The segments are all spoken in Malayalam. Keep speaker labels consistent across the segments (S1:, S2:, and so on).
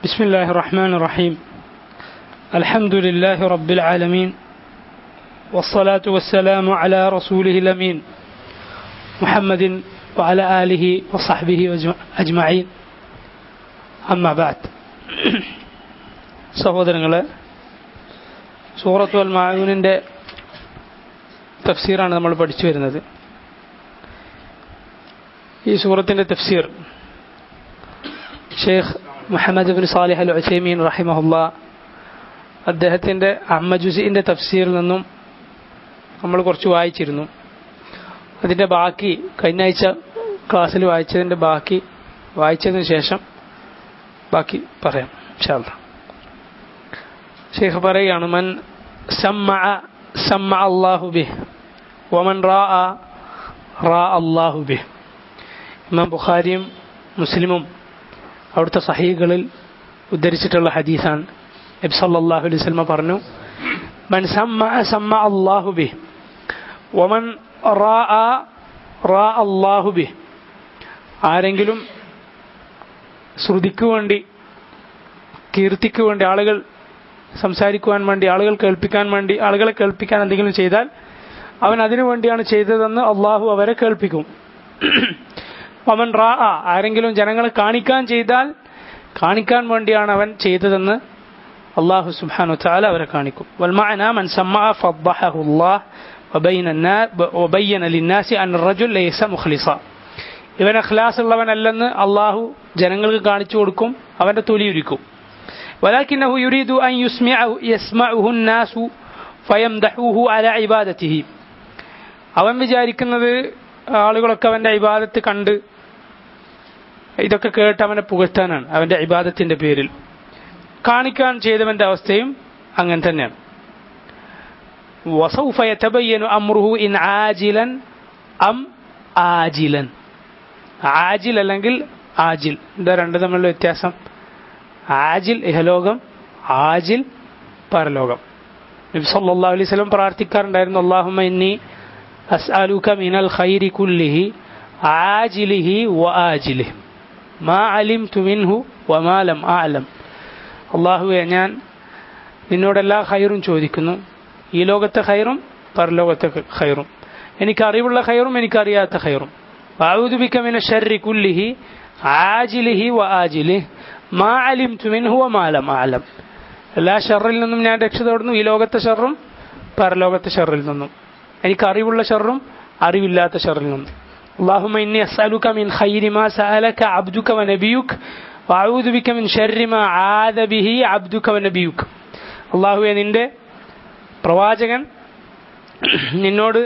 S1: بسم الله الرحمن الرحيم. الحمد لله رب العالمين، والصلاة والسلام على رسوله الأمين محمد وعلى آله وصحبه أجمعين. أما بعد. സഹോദരങ്ങളെ, സൂറത്തു അൽ മാഊനിൻ്റെ തഫ്സീറാണ് നമ്മൾ പഠിച്ചു വരുന്നത്. ഈ സൂറത്തിൻ്റെ തഫ്സീർ ഷെയ്ഖ് മുഹമ്മദ് ബിൻ സാലിഹ് അൽ ഉസൈമീൻ റഹിമഹുല്ലാ അദ്ദേഹത്തിൻ്റെ അമ്മജുസിൻ്റെ തഫ്സീറിൽ നിന്നും നമ്മൾ കുറച്ച് വായിച്ചിരുന്നു. അതിൻ്റെ ബാക്കി കഴിഞ്ഞ ആഴ്ച ക്ലാസ്സിൽ വായിച്ചതിൻ്റെ ബാക്കി വായിച്ചതിന് ശേഷം ബാക്കി പറയാം ഇൻഷാ അല്ലാഹ്. ഷെയ്ഖ് പറയുകയാണ്, മൻ സമ്മഅ അല്ലാഹു ബിഹി വമൻ റാഅ അല്ലാഹു ബിഹി. ഇമാം ബുഖാരിയും മുസ്ലിമും അവിടുത്തെ സഹീഹുകളിൽ ഉദ്ധരിച്ചിട്ടുള്ള ഹദീസാണ്. നബി സല്ലല്ലാഹു അലൈഹി വസല്ലം പറഞ്ഞു, മൻ സമ്മഅ അല്ലാഹു ബിഹി വമൻ റാഅ അല്ലാഹു ബിഹി. ആരെങ്കിലും ശ്രുതിക്ക് വേണ്ടി, കീർത്തിക്ക് വേണ്ടി, ആളുകൾ സംസാരിക്കുവാൻ വേണ്ടി, ആളുകളെ കേൾപ്പിക്കാൻ എന്തെങ്കിലും ചെയ്താൽ അവൻ അതിനു വേണ്ടിയാണ് ചെയ്തതെന്ന് അള്ളാഹു അവരെ കേൾപ്പിക്കും. വമൻ റാഅ, ആരെങ്കിലും ജനങ്ങളെ കാണിക്കാൻ വേണ്ടിയാണ് അവൻ ചെയ്തതെന്ന് അള്ളാഹു സുബ്ഹാനഹു വതആല അവരെ കാണിക്കും. വൽ മഅന മൻ സമ്മഅ ഫദ്ദഹഹു അല്ലാഹ് വബയ്യന ലിന്നാസി അൻ റജുൽ ലൈസ മുഖ്ലിസ. ഇവൻ ഇഖ്ലാസ് ഉള്ളവനല്ലെന്ന് അള്ളാഹു ജനങ്ങൾക്ക് കാണിച്ചു കൊടുക്കും, അവന്റെ തൊലിയുരിക്കും. വലാകിന്നഹു യുരീദു അൻ യസ്മഉഹു الناس ഫയംദഹുഹു അലാ ഇബാദതിഹി. അവൻ വിചാരിക്കുന്നത് ആളുകളൊക്കെ അവന്റെ ഇബാദത്ത് കണ്ട് ഇതൊക്കെ കേട്ട് അവനെ പുകഴ്ത്താനാണ്, അവന്റെ ഇബാദത്തിന്റെ പേരിൽ. കാണിക്കാൻ ചെയ്തവന്റെ അവസ്ഥയും അങ്ങനെ തന്നെയാണ്. വസൗഫ യതബയ്യനു അംറുഹു ഇൻ ആജിലൻ അം ആജിലൻ. ആജിൽ അല്ലെങ്കിൽ ആജിൽ, എന്താ രണ്ട് തമ്മിലുള്ള വ്യത്യാസം? ആജിൽ ഇഹലോകം, ആജിൽ പരലോകം. നബി സല്ലല്ലാഹു അലൈഹി വസല്ലം പ്രാർത്ഥിക്കാറുണ്ടായിരുന്നു, അല്ലാഹുമ്മ ഇന്നി അസ്അലുക മിനൽ ഖൈരി കുല്ലിഹി ആജിലിഹി വആജിലിഹി മാ അലിംതു മിൻഹു വമാ ലം അഅലം. അല്ലാഹുവേ, ഞാൻ നിന്നോട് എല്ലാ ഖൈറും ചോദിക്കുന്നു, ഈ ലോകത്തെ ഖൈറും പരലോകത്തെ ഖൈറും, എനിക്ക് അറിവുള്ള ഖൈറും എനിക്കറിയാത്ത ഖൈറും. വഅഊദു ബിക മിനശ് ശർരി കുല്ലിഹി ആജിലിഹി വആജിലിഹി മാ അലിംതു മിൻഹു വമാ ലം അഅലം. എല്ലാ ഷർറിൽ നിന്നും ഞാൻ രക്ഷ തേടുന്നു, ഈ ലോകത്തെ ഷർറും പരലോകത്തെ ഷർറിൽ നിന്നും, എനിക്ക് അറിവുള്ള ഷർറും അറിവില്ലാത്ത ഷർറിൽ നിന്നും. അല്ലാഹുമ്മ ഇന്നി അസ്അലുക മിൻ ഖൈരി മാ സഅലക അബ്ദുക വനബിയുക വഅഊദു ബിക മിൻ ശർരി മാ ആദ ബിഹി അബ്ദുക വനബിയുക. അല്ലാഹുവേ, നിന്റെ പ്രവാചകൻ നിന്നോട്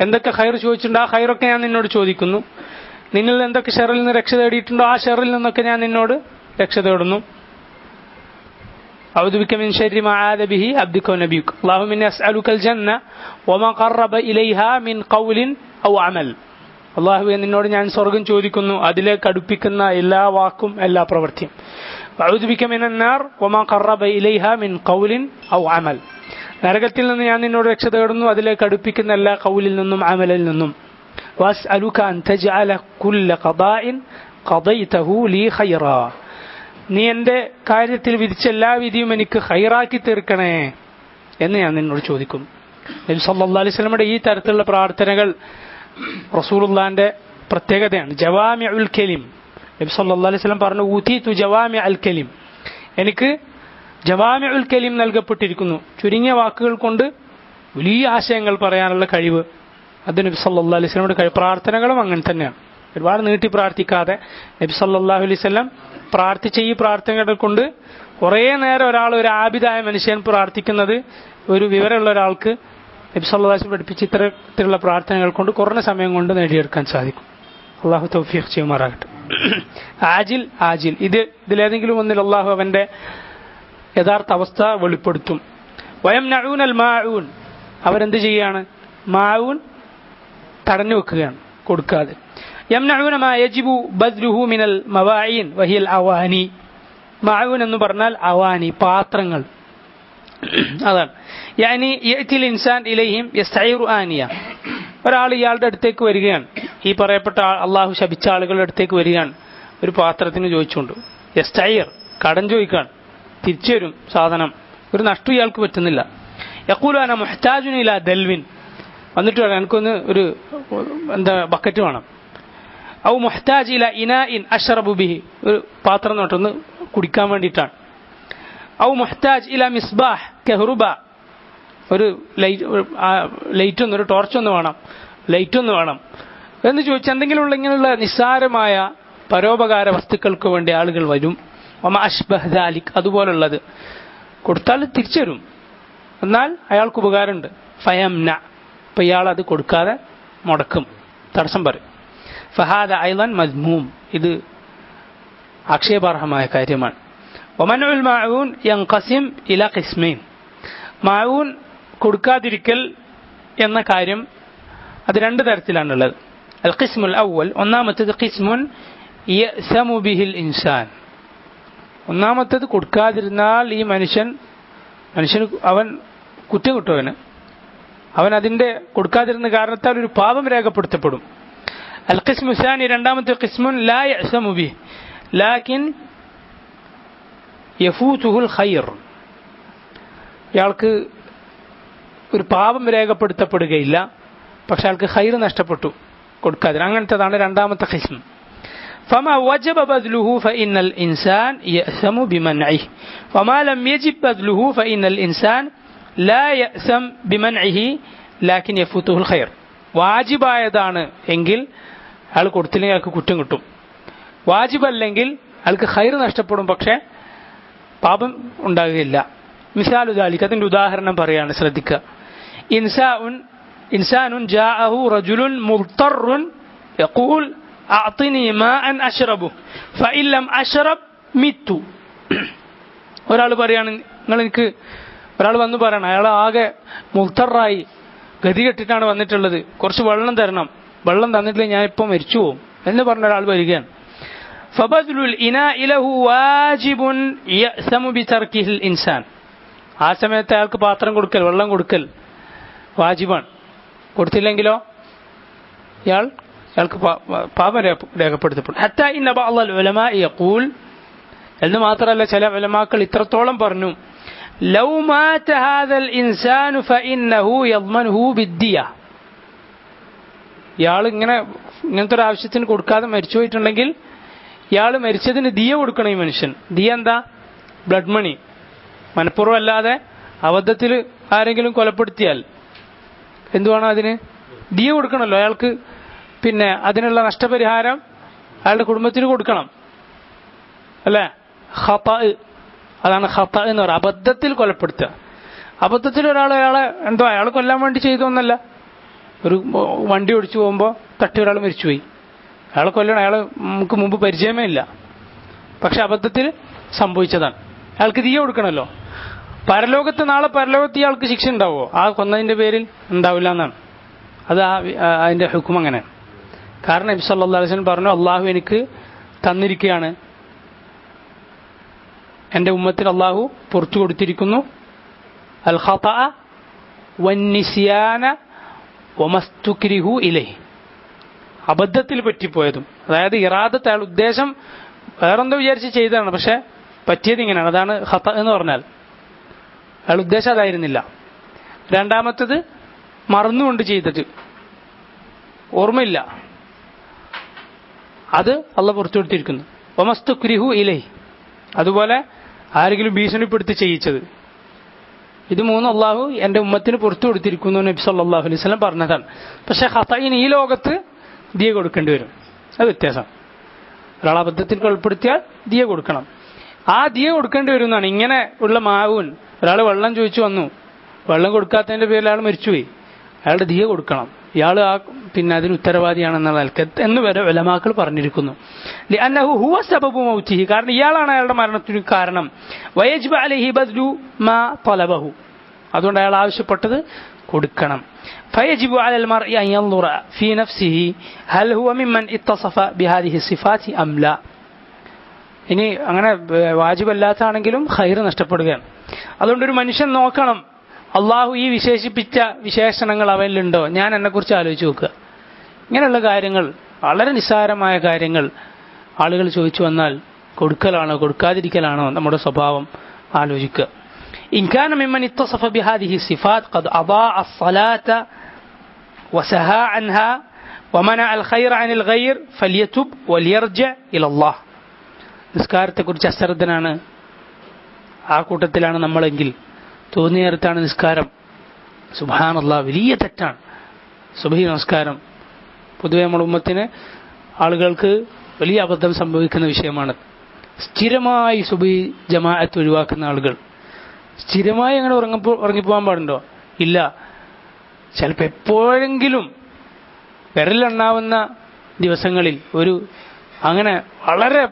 S1: എന്തൊക്കെ ഖൈർ ചോദിച്ചിട്ടുണ്ടോ ആ ഖൈറൊക്കെ ഞാൻ നിന്നോട് ചോദിക്കുന്നു. നിന്നിൽ എന്തൊക്കെ ഷർറിൽ നിന്ന് രക്ഷ തേടിയിട്ടുണ്ടോ ആ ഷർറിൽ നിന്നൊക്കെ ഞാൻ നിന്നോട് രക്ഷ തേടുന്നു. أعوذ بك من شر ما عاد به عبدك ونبيك. اللهم إني أسألك الجنة وما قرب إليها من قول أو عمل. അള്ളാഹുവേ, നിന്നോട് ഞാൻ സ്വർഗം ചോദിക്കുന്നു, അതിലേക്ക് അടുപ്പിക്കുന്ന എല്ലാ വാക്കും എല്ലാ പ്രവൃത്തിയും. أعوذ بك من النار وما قرب إليها من قول أو عمل. നരകത്തിൽ നിന്ന് ഞാൻ നിന്നോട് രക്ഷ തേടുന്നു, അതിലേക്ക് അടുപ്പിക്കുന്ന എല്ലാ ഖൗലിൽ നിന്നും അമലിൽ നിന്നും. وأسألك أن تجعل كل قضاء قضيته لي خيرا. നീ എൻ്റെ കാര്യത്തിൽ വിധിച്ച എല്ലാ വിധിയും എനിക്ക് ഖൈറാക്കി തീർക്കണേ എന്ന് ഞാൻ നിന്നോട് ചോദിക്കുന്നു. നബി സല്ലല്ലാഹു അലൈഹി വസല്ലമയുടെ ഈ തരത്തിലുള്ള പ്രാർത്ഥനകൾ റസൂലുള്ളാഹിന്റെ പ്രത്യേകതയാണ്. ജവാമിഉൽ കലിം. നബി സല്ലല്ലാഹു അലൈഹി വസല്ലം പറഞ്ഞു, ഊതീതു ജവാമിഉൽ കലിം, എനിക്ക് ജവാമിഉൽ കലിം നൽകപ്പെട്ടിരിക്കുന്നു, ചുരുങ്ങിയ വാക്കുകൾ കൊണ്ട് വലിയ ആശയങ്ങൾ പറയാനുള്ള കഴിവ്. അത് നബി സല്ലല്ലാഹു അലൈഹി വസല്ലമയുടെ കഴിവ്. പ്രാർത്ഥനകളും അങ്ങനെ തന്നെയാണ്. ഒരുപാട് നീട്ടി പ്രാർത്ഥിക്കാതെ നബി സല്ലല്ലാഹു അലൈഹി വസല്ലം പ്രാർത്ഥിച്ച ഈ പ്രാർത്ഥനകൾ കൊണ്ട് കുറേ നേരം ഒരു ആബിദായ മനുഷ്യൻ പ്രാർത്ഥിക്കുന്നത് ഒരു വിവരമുള്ള ഒരാൾക്ക് നബി സല്ലല്ലാഹു അലൈഹി വസല്ലം പഠിപ്പിച്ച ഇത്തരത്തിലുള്ള പ്രാർത്ഥനകൾ കൊണ്ട് കുറഞ്ഞ സമയം കൊണ്ട് നേടിയെടുക്കാൻ സാധിക്കും. അള്ളാഹു തൗഫീഖ് ചെയ്യുമാറാകട്ടെ. ആജിൽ ഇതിലേതെങ്കിലും ഒന്നിൽ അള്ളാഹു അവന്റെ യഥാർത്ഥ അവസ്ഥ വെളിപ്പെടുത്തും. വയംനഊനൽ മാഊൻ, അവരെന്ത് ചെയ്യാണ്? മാഊൻ തടഞ്ഞു വെക്കുകയാണ്, കൊടുക്കാതെ. യംനഊന മാ യജിബു ബദ്ലുഹു മിനൽ മവാഈൻ വഹിയൽ അവാനി. മഅഊൻ എന്ന് പറഞ്ഞാൽ അവാനി, പാത്രങ്ങൾ. അതാണ് യാനി യഅതിൽ ഇൻസാൻ ഇലൈഹിം യസ്തഈറു ആനിയ. ഒരാൾ ഇയാളുടെ അടുത്തേക്ക് വരികയാണ്, ഈ പറയപ്പെട്ട അള്ളാഹു ശപിച്ച ആളുകളുടെ അടുത്തേക്ക് വരികയാണ് ഒരു പാത്രത്തിന് ചോദിച്ചുകൊണ്ട്. യസ്തഈർ കടം ചോദിക്കാൻ, തിരിച്ചു തരും സാധനം, ഒരു നഷ്ടം ഇയാൾക്ക് പറ്റുന്നില്ല. യഖൂലു അന മുഹ്താജുൻ ഇലാ ദൽവിൻ, വന്നിട്ട് പറയാം എനിക്കൊന്ന് ഒരു ബക്കറ്റ് വേണം. ഔ മുഹ്താജ് ഇലാ ഇനാഇൻ അശ്റബു ബിഹി, ഒരു പാത്രം നോട്ടൊന്ന് കുടിക്കാൻ വേണ്ടിയിട്ടാണ്. ഔ മുഹ്താജ് ഇലാ മിസ്ബാഹ് കഹ്റുബ, ഒരു ലൈറ്റൊന്ന്, ഒരു ടോർച്ചൊന്ന് വേണം, ലൈറ്റൊന്ന് വേണം എന്ന് ചോദിച്ചാൽ എന്തെങ്കിലും ഇങ്ങനെയുള്ള നിസ്സാരമായ പരോപകാര വസ്തുക്കൾക്ക് വേണ്ടി ആളുകൾ വരും. ഒമ അഷ്ബഹ് ദാലിക്, അതുപോലുള്ളത് കൊടുത്താൽ തിരിച്ചു തരും, എന്നാൽ അയാൾക്ക് ഉപകാരമുണ്ട്. ഫയംന, അപ്പം ഇയാൾ അത് കൊടുക്കാതെ മുടക്കും, തടസ്സം പറയും. ഫഹാദ ഐളൻ മദ്മൂം, ഇത് ആക്ഷേപാർഹമായ കാര്യമാണ്. ഒമനുൽ മഅൂൻ യൻഖസിം ഇലാ ഖിസ്മൈൻ, മഅൂൻ കൊടുക്കാതിരിക്കൽ എന്ന കാര്യം അത് രണ്ട് തരത്തിലാണുള്ളത്. അൽ ഖിസ്മുൽ അവൽ, ഒന്നാമത്തേത് ഖിസ്മുൻ യഅ്സമു ബിഹിൽ ഇൻസാൻ, ഒന്നാമത്തേത് കൊടുക്കാതിരുന്നാൽ ഈ മനുഷ്യന് അവൻ കുറ്റം കിട്ടും, അവൻ അതിൻ്റെ കൊടുക്കാതിരുന്ന കാരണത്താൽ ഒരു പാപം രേഖപ്പെടുത്തപ്പെടും. അൽ ഖിസ്മു സാനി, രണ്ടാമത്തെ ഖിസ്മുൻ ലാ യഅ്സമു ബിഹി ലാകിൻ യഫൂതുഹുൽ ഖൈർ, ഇയാൾക്ക് ഒരു പാപം രേഖപ്പെടുത്തപ്പെടുകയില്ല, പക്ഷെ അയാൾക്ക് ഖൈർ നഷ്ടപ്പെട്ടു കൊടുക്കാതിന്, അങ്ങനത്തേതാണ് രണ്ടാമത്തെ ഖിസ്ം. فما وجب بذله فإن الإنسان يأثم بمنعه وما لم يجب بذله فإن الإنسان لا يأثم بمنعه لكن يفوته الخير. വാജിബായതാണ് എങ്കിൽ അയാൾ കൊടുത്തില്ലെങ്കിൽ അയാൾക്ക് കുറ്റം കിട്ടും, വാജിബല്ലെങ്കിൽ അയാൾക്ക് ഖൈർ നഷ്ടപ്പെടും, പക്ഷെ പാപം ഉണ്ടാകുകയില്ല. മിസാലു ദാലിക, അതിൻ്റെ ഉദാഹരണം പറയാണ്, ശ്രദ്ധിക്കുക. ഇൻസാനുൻ ജാഅഹു റജുലുൻ മുദ്തറുൻ യഖൂൽ അഅ്തിനി മാഅൻ അശ്റബു ഫഇൻ ലം അശ്റബ് മിത്തു. ഒരാൾ പറയാണ്, ഒരാൾ വന്ന് പറയണം, അയാൾ ആകെ മുദ്തറായി ഗതികെട്ടിട്ടാണ് വന്നിട്ടുള്ളത്, കുറച്ച് വെള്ളം തരണം, വെള്ളം തന്നിട്ടില്ല ഞാൻ ഇപ്പം മരിച്ചു പോകും എന്ന് പറഞ്ഞ ഒരാൾ വരികയാണ്. ഫബദ്ലുൽ ഇനാഇ ലഹു വാജിബുൻ യഅ്സമു ബിതർകിഹിൽ ഇൻസാൻ, ആ സമയത്ത് അയാൾക്ക് പാത്രം കൊടുക്കൽ, വെള്ളം കൊടുക്കൽ വാജിബാണ്. കൊടുത്തില്ലെങ്കിലോ അയാൾക്ക് പാപം രേഖപ്പെടുത്തപ്പെടും. ഹത്താ ഇന്ന ബഅ്ളൽ ഉലമാഇ യഖൂൽ, എന്ന് മാത്രമല്ല ചില ഉലമാക്കൾ ഇത്രത്തോളം പറഞ്ഞു, ലൗ മാത ഹാദൽ ഇൻസാനു ഫഇന്നഹു യദ്മനുഹു ബിദ്ദിയ, ഇയാൾ ഇങ്ങനത്തെ ഒരു ആവശ്യത്തിന് കൊടുക്കാതെ മരിച്ചു പോയിട്ടുണ്ടെങ്കിൽ ഇയാൾ മരിച്ചതിന് ദിയ കൊടുക്കണം ഈ മനുഷ്യൻ. ദിയ എന്താ? Blood money. മനഃപൂർവ്വം അല്ലാതെ അബദ്ധത്തിൽ ആരെങ്കിലും കൊലപ്പെടുത്തിയാൽ എന്തുവാണോ അതിന് ദിയ കൊടുക്കണമല്ലോ അയാൾക്ക്, പിന്നെ അതിനുള്ള നഷ്ടപരിഹാരം അയാളുടെ കുടുംബത്തിന് കൊടുക്കണം, അല്ലേ? ഖതാ, അതാണ് ഖതാ എന്ന് പറയുക, അബദ്ധത്തിൽ കൊലപ്പെടുത്തുക. അബദ്ധത്തിൽ അയാളെ കൊല്ലാൻ വേണ്ടി ചെയ്തൊന്നല്ല, ഒരു വണ്ടി ഓടിച്ചു പോകുമ്പോൾ തട്ടി ഒരാൾ മരിച്ചുപോയി, അയാളെ കൊല്ലണം, അയാൾ നമുക്ക് മുമ്പ് പരിചയമേ ഇല്ല, പക്ഷെ അബദ്ധത്തിൽ സംഭവിച്ചതാണ്, അയാൾക്ക് ദിയ കൊടുക്കണമല്ലോ. നാളെ പരലോകത്ത് ഇയാൾക്ക് ശിക്ഷ ഉണ്ടാവുമോ ആ കൊന്നതിൻ്റെ പേരിൽ? ഉണ്ടാവില്ല എന്നാണ്. അത് അതിൻ്റെ ഹുക്കം അങ്ങനെയാണ്. കാരണം നബി സല്ലല്ലാഹു അലൈഹി വസല്ലം പറഞ്ഞു, അള്ളാഹു എനിക്ക് തന്നിരിക്കുകയാണ്, എൻ്റെ ഉമ്മത്തിൽ അള്ളാഹു പുറത്തു കൊടുത്തിരിക്കുന്നു, അൽ ഖതഅ വന്നിസ്യാന വമസ്തുക്രിഹു ഇലൈഹി, അബദ്ധത്തിൽ പറ്റിപ്പോയതും, അതായത് ഇറാദത്ത്, അയാൾ ഉദ്ദേശം വേറെന്തോ വിചാരിച്ച് ചെയ്തതാണ്, പക്ഷെ പറ്റിയത് ഇങ്ങനെയാണ്, അതാണ് ഖതഅ എന്ന് പറഞ്ഞാൽ. അയാൾ ഉദ്ദേശം അതായിരുന്നില്ല. രണ്ടാമത്തത് മറന്നുകൊണ്ട് ചെയ്തിട്ട് ഓർമ്മയില്ല, അത് അള്ളാഹു പുറത്തു കൊടുത്തിരിക്കുന്നു. വമസ്തുക്രിഹു ഇലൈഹി, അതുപോലെ ആരെങ്കിലും ഭീഷണിപ്പെടുത്തി ചെയ്യിച്ചത്, ഇത് മൂന്നും അള്ളാഹു എൻ്റെ ഉമ്മത്തിന് പുറത്തു കൊടുത്തിരിക്കുന്നു നബി സല്ലല്ലാഹു അലൈഹി വസല്ലം പറഞ്ഞതാണ്. പക്ഷെ ഖതഇന് ഈ ലോകത്ത് ദിയ കൊടുക്കേണ്ടി വരും, അത് വ്യത്യാസം. ഒരാൾ അബദ്ധത്തിൽ കൊലപ്പെടുത്തിയാൽ ദിയ കൊടുക്കണം, ആ ദിയ കൊടുക്കേണ്ടി വരും എന്നാണ്. ഇങ്ങനെ ഉള്ള മാവൂൻ, ഒരാൾ വെള്ളം ചോദിച്ചു വന്നു, വെള്ളം കൊടുക്കാത്തതിൻ്റെ പേരിൽ അയാൾ മരിച്ചുപോയി, അയാളുടെ ദിയ കൊടുക്കണം, ഇയാൾ പിന്നെ അതിന് ഉത്തരവാദിയാണെന്നുള്ള എന്ന് വരെ ഉലമാക്കൾ പറഞ്ഞിരിക്കുന്നു. ലിഅന്നഹു ഹുവ സബബു മൗതിഹി, കാരണം ഇയാളാണ് അയാളുടെ മരണത്തിന് കാരണം. വയജ്ബു അലൈഹി ബദ്ലു മാ തലബഹു, അതുകൊണ്ട് അയാൾ ആവശ്യപ്പെട്ടത് കൊടുക്കണം. ഫയജിബു അലൽ മർഇ അൻ യൻദുറ ഫീ നഫ്സിഹി ഹൽ ഹുവ മിമ്മൻ ഇത്തസഫ ബിഹാദിഹി സിഫാത്തി അം ലാ. ഇനി അങ്ങനെ വാജിബല്ലാത്താണെങ്കിലും ഖൈർ നഷ്ടപ്പെടുകയാണ്. അതുകൊണ്ടൊരു മനുഷ്യൻ നോക്കണം, അള്ളാഹു ഈ വിശേഷിപ്പിച്ച വിശേഷണങ്ങൾ അവനിലുണ്ടോ, ഞാൻ എന്നെക്കുറിച്ച് ആലോചിച്ച് നോക്കുക. ഇങ്ങനെയുള്ള കാര്യങ്ങൾ, വളരെ നിസ്സാരമായ കാര്യങ്ങൾ ആളുകൾ ചോദിച്ചു വന്നാൽ കൊടുക്കലാണോ കൊടുക്കാതിരിക്കലാണോ നമ്മുടെ സ്വഭാവം ആലോചിക്കുക. ഇൻ കാന മിമ്മൻ ഇത്തസഫ ബിഹാദിഹി സിഫാത്ത് ഖദ് അദാഅ അസ്സലാത വസഹാ അൻഹാ വമനഅ അൽ ഖൈറ അനിൽ ഗൈർ ഫലിയതുബ് വലിയർജഅ ഇലല്ലാഹ്. നിസ്കാരത്തെക്കുറിച്ച് അശ്രദ്ധനാണ്, ആ കൂട്ടത്തിലാണ് നമ്മളെങ്കിൽ തോന്നിയ നേരത്താണ് നിസ്കാരം, സുബ്ഹാനല്ലാഹ് വലിയ തെറ്റാണ്. സുബ്ഹി നമസ്കാരം പൊതുവെ നമ്മുടെ ഉമ്മത്തിന് ആളുകൾക്ക് വലിയ അബദ്ധം സംഭവിക്കുന്ന വിഷയമാണ്. സ്ഥിരമായി സുബ്ഹി ജമാഅത്ത് ഒഴിവാക്കുന്ന ആളുകൾ സ്ഥിരമായി അങ്ങനെ ഉറങ്ങിപ്പോകാൻ പാടുണ്ടോ? ഇല്ല. ചിലപ്പോൾ എപ്പോഴെങ്കിലും വിരലെണ്ണാവുന്ന ദിവസങ്ങളിൽ അങ്ങനെ വളരെ